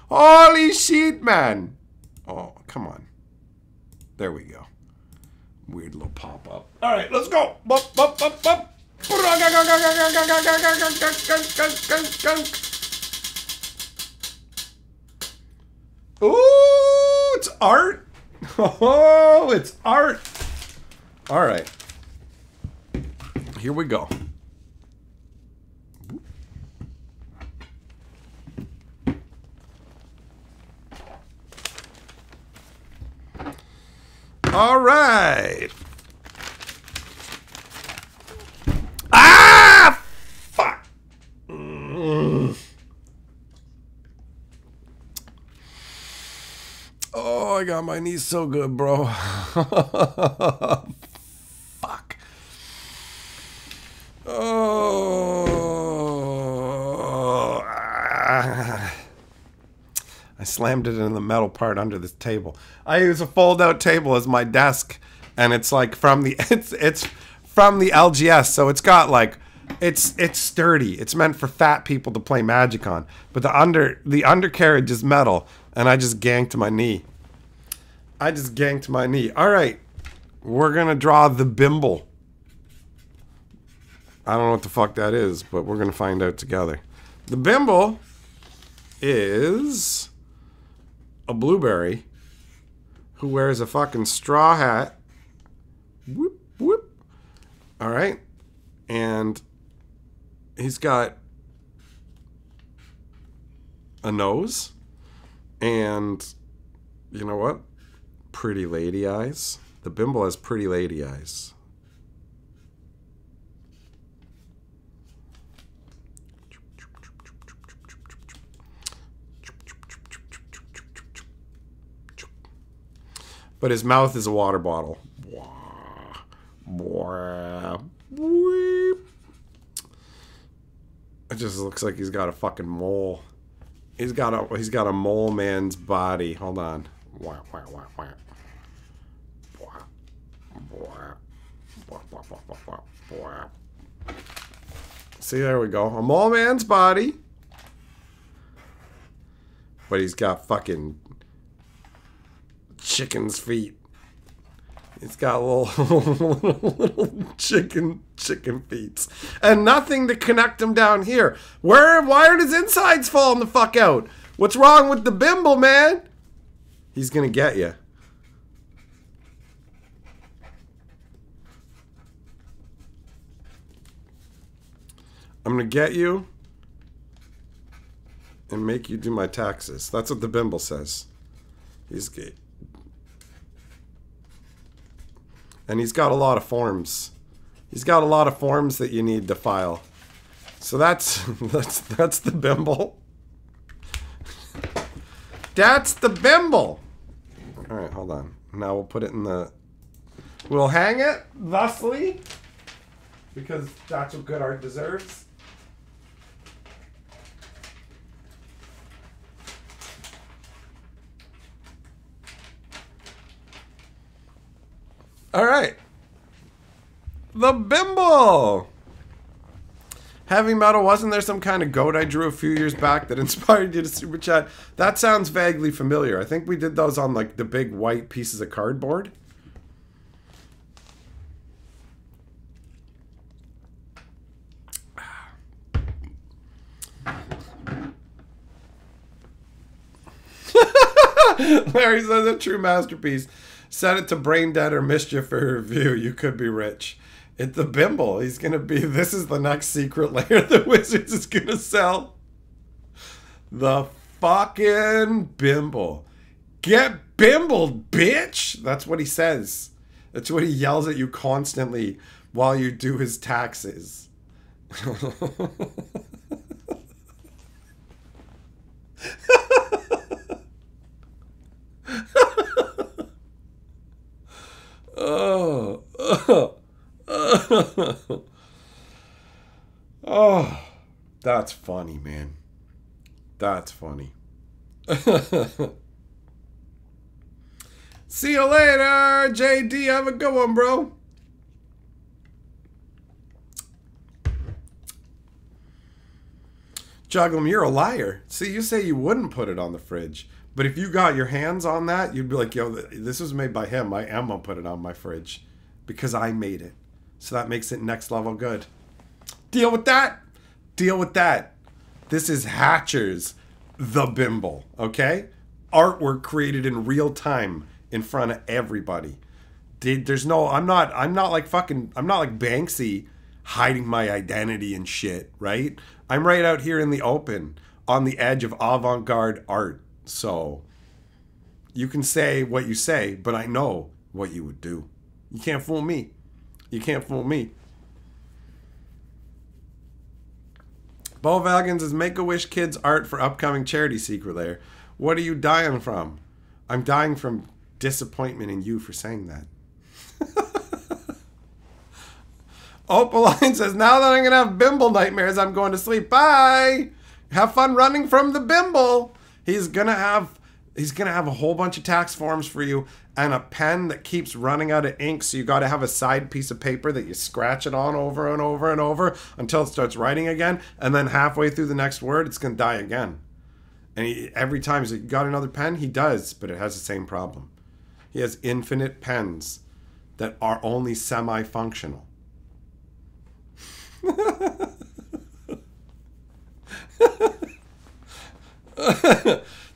Speaker 1: Holy sheet, man. Oh, come on. There we go. Weird little pop-up. All right, let's go. Bup, bup, bup, bup. Ooh, it's art. Oh, it's art. All right. Here we go. All right. Ah! Fuck. Oh, I got my knees so good, bro. Fuck. Oh. I slammed it in the metal part under this table. I use a fold-out table as my desk, and it's like from the it's from the LGS, so it's got like it's sturdy. It's meant for fat people to play Magic on. But the undercarriage is metal, and I just ganked my knee. I just ganked my knee. All right, we're gonna draw the Bimble. I don't know what the fuck that is, but we're gonna find out together. The Bimble is a blueberry who wears a fucking straw hat. Whoop, whoop. All right. And he's got a nose and you know what? Pretty lady eyes. The Bimble has pretty lady eyes. But his mouth is a water bottle. It just looks like he's got a fucking mole. He's got a mole man's body. Hold on. See, there we go. A mole man's body. But he's got fucking chicken's feet. He's got little chicken feet. And nothing to connect him down here. Why are his insides falling the fuck out? What's wrong with the bimble, man? He's gonna get you. I'm gonna get you and make you do my taxes. That's what the bimble says. He's gay. And he's got a lot of forms. He's got a lot of forms that you need to file. So that's the bimble. That's the bimble. All right, hold on. Now we'll put it in the... We'll hang it thusly, because that's what good art deserves. All right. The bimble. Heavy metal, wasn't there some kind of goat I drew a few years back that inspired you to super chat? That sounds vaguely familiar. I think we did those on like the big white pieces of cardboard. Larry says a true masterpiece. Set it to Brain Dead or Mischief for review. You could be rich. It's the bimble. He's going to be... This is the next secret layer the Wizards is going to sell. The fucking bimble. Get bimbled, bitch! That's what he says. That's what he yells at you constantly while you do his taxes. Oh, that's funny, man. That's funny. See you later, JD. Have a good one, bro. Juggum, you're a liar. See, you say you wouldn't put it on the fridge. But if you got your hands on that, you'd be like, yo, this was made by him. I am going to put it on my fridge because I made it. So that makes it next level good. Deal with that. Deal with that. This is Hatcher's The Bimble, okay? Artwork created in real time in front of everybody. There's no, I'm not like Banksy hiding my identity and shit, right? I'm right out here in the open on the edge of avant-garde art. So you can say what you say, but I know what you would do. You can't fool me. You can't fool me. Bo Valgans is Make-A-Wish Kids art for upcoming charity secret layer. What are you dying from? I'm dying from disappointment in you for saying that. Opaline says, now that I'm going to have bimble nightmares, I'm going to sleep. Bye. Have fun running from the bimble. He's gonna have a whole bunch of tax forms for you and a pen that keeps running out of ink, so you got to have a side piece of paper that you scratch it on over and over and over until it starts writing again, and then halfway through the next word it's gonna die again. And every time he's like, you got another pen? He does, but it has the same problem. He has infinite pens that are only semi-functional.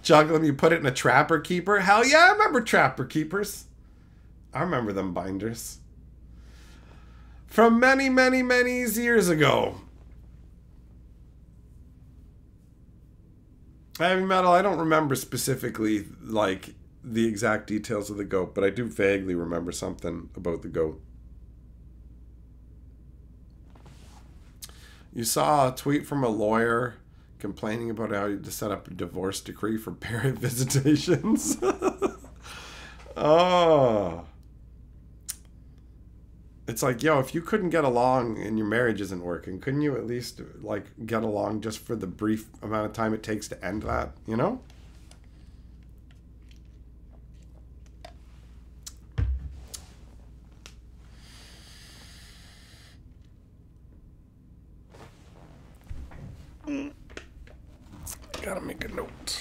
Speaker 1: Juggling, you put it in a Trapper Keeper? Hell yeah, I remember Trapper Keepers. I remember them binders. From many, many, many years ago. Heavy metal, I don't remember specifically, like, the exact details of the goat, but I do vaguely remember something about the goat. You saw a tweet from a lawyer complaining about how you had to set up a divorce decree for parent visitations. Oh. It's like, yo, if you couldn't get along and your marriage isn't working, couldn't you at least like get along just for the brief amount of time it takes to end that, you know? Gotta make a note.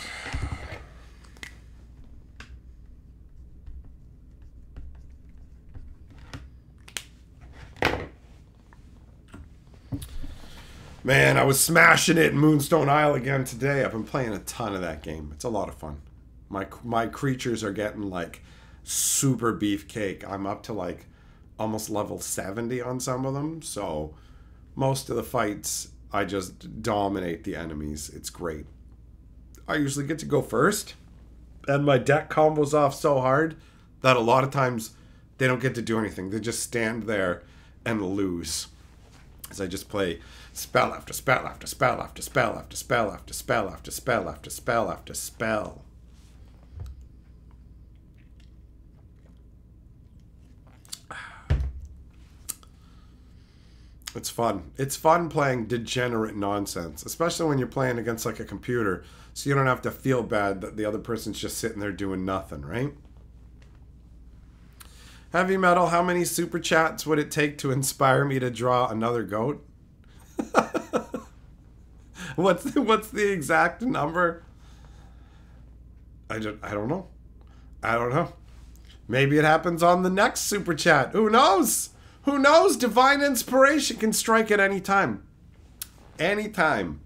Speaker 1: Man, I was smashing it in Moonstone Isle again today. I've been playing a ton of that game. It's a lot of fun. My creatures are getting like super beefcake. I'm up to like almost level 70 on some of them. So most of the fights, I just dominate the enemies. It's great. I usually get to go first. And my deck combos off so hard that a lot of times they don't get to do anything. They just stand there and lose. As I just play spell after spell after spell after spell after spell after spell after spell after spell after spell. It's fun. It's fun playing degenerate nonsense, especially when you're playing against like a computer, so you don't have to feel bad that the other person's just sitting there doing nothing, right? Heavy Metal, how many super chats would it take to inspire me to draw another goat? What's the exact number? I don't know. I don't know. Maybe it happens on the next super chat. Who knows? Who knows? Divine inspiration can strike at any time. Anytime.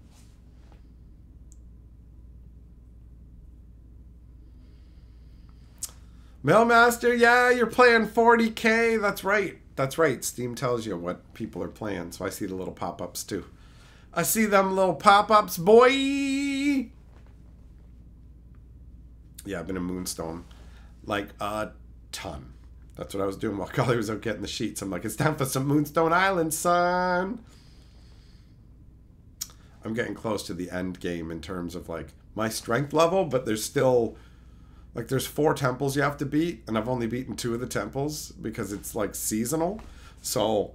Speaker 1: Mailmaster, yeah, you're playing 40K. That's right. That's right. Steam tells you what people are playing, so I see the little pop-ups too. I see them little pop-ups, boy! Yeah, I've been in Moonstone. Like a ton. That's what I was doing while Golly was out getting the sheets. I'm like, it's time for some Moonstone Island, son! I'm getting close to the end game in terms of like my strength level, but there's still... Like, there's 4 temples you have to beat, and I've only beaten 2 of the temples because it's, like, seasonal. So,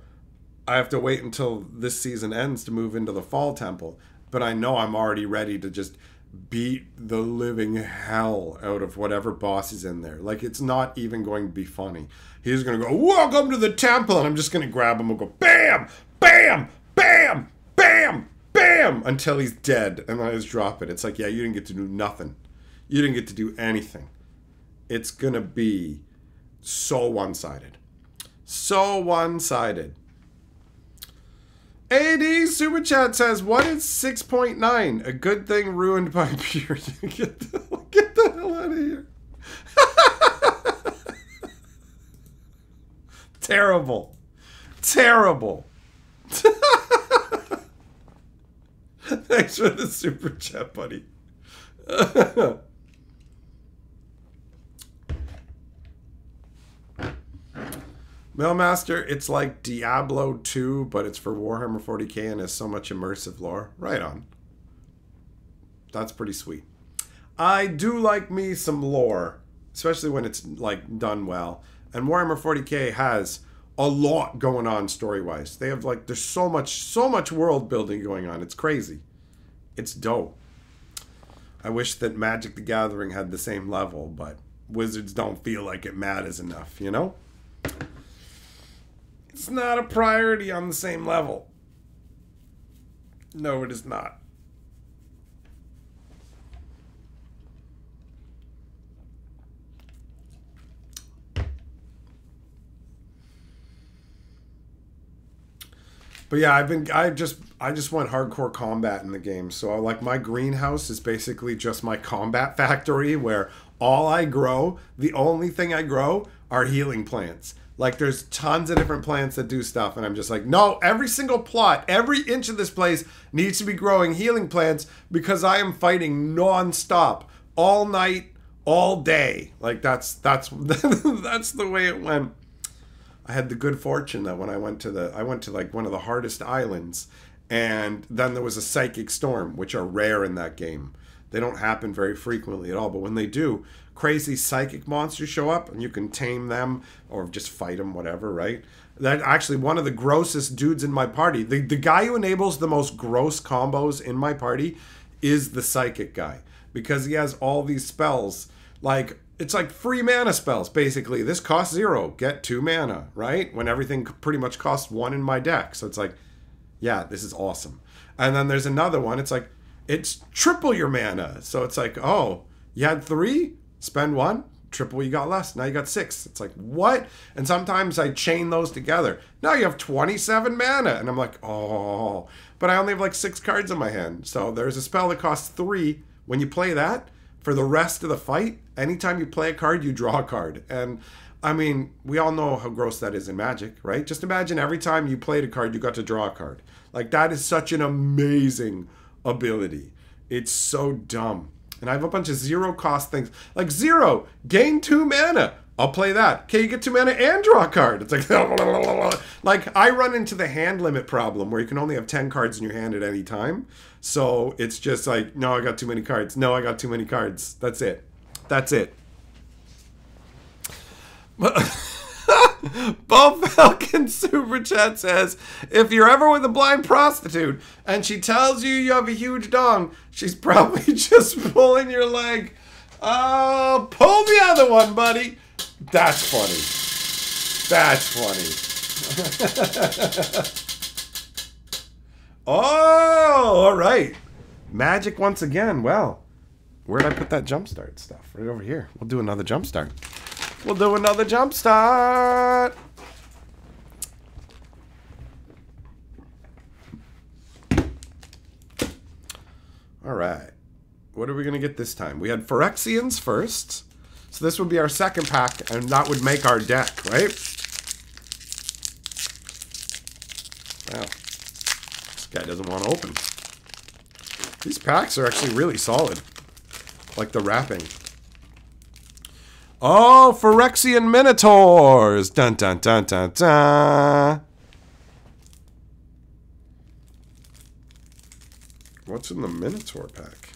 Speaker 1: I have to wait until this season ends to move into the fall temple. But I know I'm already ready to just beat the living hell out of whatever boss is in there. Like, it's not even going to be funny. He's going to go, welcome to the temple, and I'm just going to grab him and go, bam, bam, bam, bam, bam, until he's dead, and I just drop it. It's like, yeah, you didn't get to do nothing. You didn't get to do anything. It's going to be so one-sided. So one-sided. AD Super Chat says, what is 6.9? A good thing ruined by purity. Get the hell out of here. Terrible. Terrible. Thanks for the Super Chat, buddy. Mailmaster, it's like Diablo 2, but it's for Warhammer 40k and has so much immersive lore. Right on. That's pretty sweet. I do like me some lore, especially when it's like done well. And Warhammer 40k has a lot going on story-wise. They have like, there's so much world building going on. It's crazy. It's dope. I wish that Magic the Gathering had the same level, but Wizards don't feel like it matters enough, you know? It's not a priority on the same level. No, it is not. But yeah, I just went hardcore combat in the game. So like my greenhouse is basically just my combat factory where all I grow, the only thing I grow are healing plants. Like there's tons of different plants that do stuff and I'm just like, no, every single plot, every inch of this place needs to be growing healing plants because I am fighting non-stop all night, all day. Like that's that's the way it went. I had the good fortune that when I went to like one of the hardest islands, and then there was a psychic storm, which are rare in that game. They don't happen very frequently at all, but when they do, crazy psychic monsters show up, and you can tame them or just fight them, whatever, right? That actually one of the grossest dudes in my party. The guy who enables the most gross combos in my party is the psychic guy, because he has all these spells. Like, it's like free mana spells, basically. This costs 0, get 2 mana, right? When everything pretty much costs 1 in my deck. So it's like, yeah, this is awesome. And then there's another one. It's like, it's triple your mana. So it's like, oh, you had 3, spend 1, triple you got less. Now you got 6. It's like, what? And sometimes I chain those together. Now you have 27 mana. And I'm like, oh, but I only have like 6 cards in my hand. So there's a spell that costs 3. When you play that, for the rest of the fight, anytime you play a card, you draw a card. And I mean, we all know how gross that is in Magic, right? Just imagine every time you played a card, you got to draw a card. Like, that is such an amazing ability. It's so dumb. And I have a bunch of 0 cost things. Like 0, gain 2 mana. I'll play that. Okay, you get 2 mana and draw a card. It's like, like, I run into the hand limit problem where you can only have 10 cards in your hand at any time. So it's just like, no, I got too many cards. No, I got too many cards. That's it. That's it. Bo Falcon Super Chat says, if you're ever with a blind prostitute and she tells you you have a huge dong, she's probably just pulling your leg. Oh, pull the other one, buddy. That's funny. That's funny. Oh, all right. Magic once again. Well, where'd I put that jumpstart stuff? Right over here. We'll do another jumpstart. We'll do another jumpstart. All right. What are we going to get this time? We had Phyrexians first. So this would be our second pack, and that would make our deck, right? Wow. This guy doesn't want to open. These packs are actually really solid. Like the wrapping. Oh, Phyrexian Minotaurs! Dun dun dun dun dun! What's in the Minotaur pack?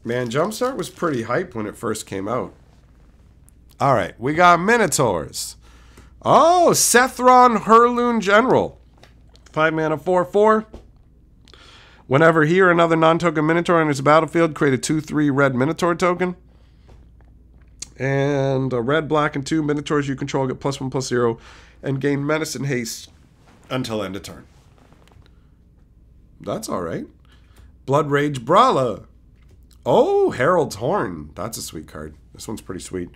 Speaker 1: Man, Jumpstart was pretty hype when it first came out. Alright, we got Minotaurs. Oh, Sethron Hurloon General. 5 mana, 4/4. Whenever he or another non-token Minotaur enters the battlefield, create a 2/3 red Minotaur token. And a red, black, and 2 Minotaurs you control get +1/+0 and gain menace and haste until end of turn. That's alright. Blood Rage Brawler. Oh, Herald's Horn. That's a sweet card. This one's pretty sweet.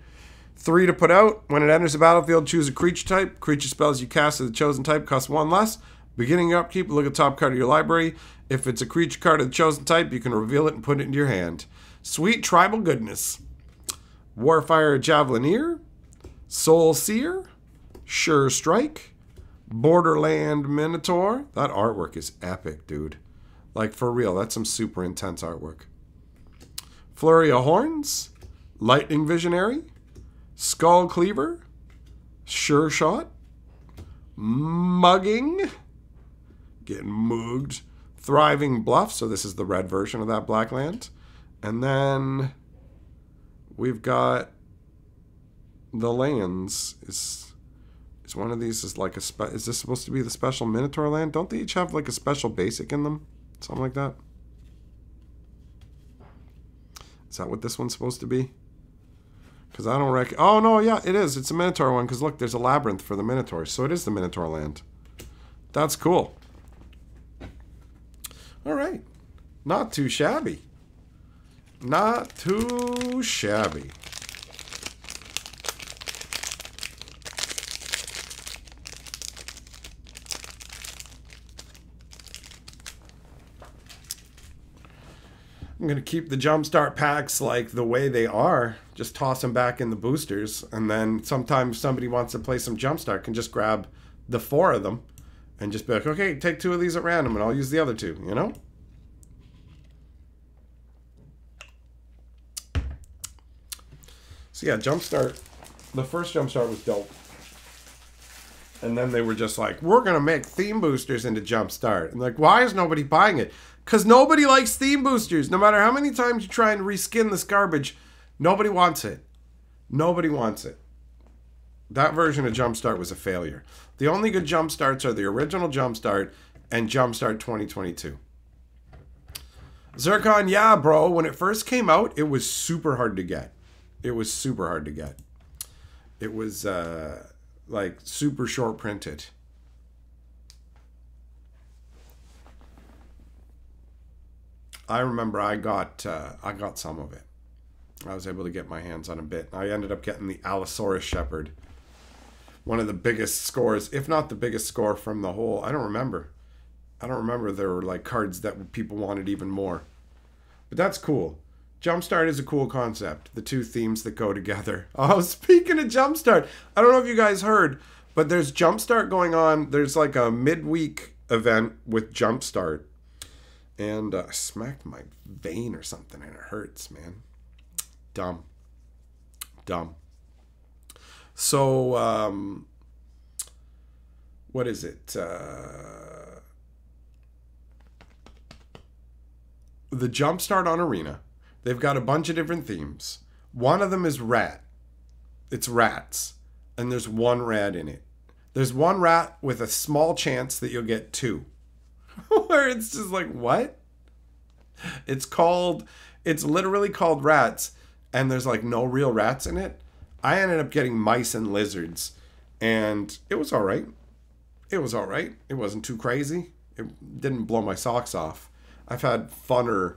Speaker 1: 3 to put out. When it enters the battlefield, choose a creature type. Creature spells you cast of the chosen type cost 1 less. Beginning your upkeep, look at the top card of your library. If it's a creature card of the chosen type, you can reveal it and put it into your hand. Sweet tribal goodness. Warfire Javelineer. Soul Seer. Sure Strike. Borderland Minotaur. That artwork is epic, dude. Like, for real, that's some super intense artwork. Flurry of Horns. Lightning Visionary. Skull Cleaver. Sure Shot. Mugging. Getting mugged. Thriving Bluff. So this is the red version of that black land. And then we've got the lands. Is one of these is like a is this supposed to be the special Minotaur land? Don't they each have like a special basic in them? Something like that. Is that what this one's supposed to be? Because I don't reckon... Oh, no, yeah, it is. It's a Minotaur one. Because, look, there's a labyrinth for the Minotaurs. So it is the Minotaur land. That's cool. All right. Not too shabby. Not too shabby. I'm going to keep the Jumpstart packs like the way they are. Just toss them back in the boosters. And then sometimes somebody wants to play some Jumpstart can just grab the 4 of them and just be like, okay, take 2 of these at random and I'll use the other 2, you know? So yeah, Jumpstart, the first Jumpstart was dope. And then they were just like, we're going to make theme boosters into Jumpstart. And like, why is nobody buying it? Because nobody likes theme boosters. No matter how many times you try and reskin this garbage, nobody wants it. Nobody wants it. That version of Jumpstart was a failure. The only good Jumpstarts are the original Jumpstart and Jumpstart 2022. Zircon, yeah, bro. When it first came out, it was super hard to get. It was super hard to get. It was like super short printed. I remember I got some of it. I was able to get my hands on a bit. I ended up getting the Allosaurus Shepherd. One of the biggest scores, if not the biggest score from the whole. I don't remember. There were like cards that people wanted even more. But that's cool. Jumpstart is a cool concept. The two themes that go together. Oh, speaking of Jumpstart, I don't know if you guys heard, but there's Jumpstart going on. There's like a midweek event with Jumpstart. And I smacked my vein or something and it hurts, man. Dumb. So, what is it? The Jumpstart on Arena. They've got a bunch of different themes. One of them is rat. It's rats. And there's one rat in it. There's one rat with a small chance that you'll get two. Where it's just like, what? It's literally called rats. And there's like no real rats in it. I ended up getting mice and lizards. And it was all right. It wasn't too crazy. It didn't blow my socks off. I've had funner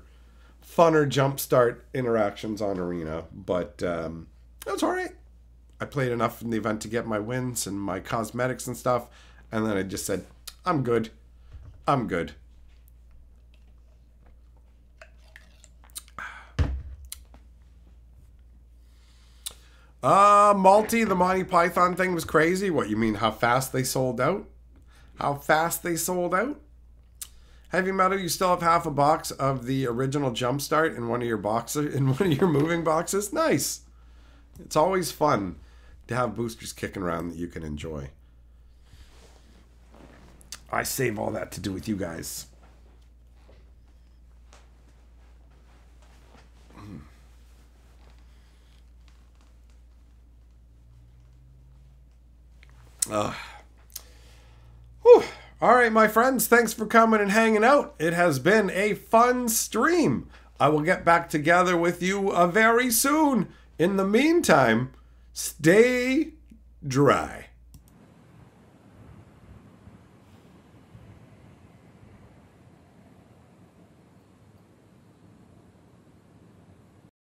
Speaker 1: Jumpstart interactions on Arena, but it was all right. I played enough in the event to get my wins and my cosmetics and stuff, and then I just said, I'm good. Malty, the Monty Python thing was crazy. What, you mean how fast they sold out? Heavy Metal, you still have half a box of the original Jumpstart in one of your moving boxes. Nice. It's always fun to have boosters kicking around that you can enjoy. I save all that to do with you guys. All right, my friends, thanks for coming and hanging out. It has been a fun stream. I will get back together with you very soon. In the meantime, stay dry.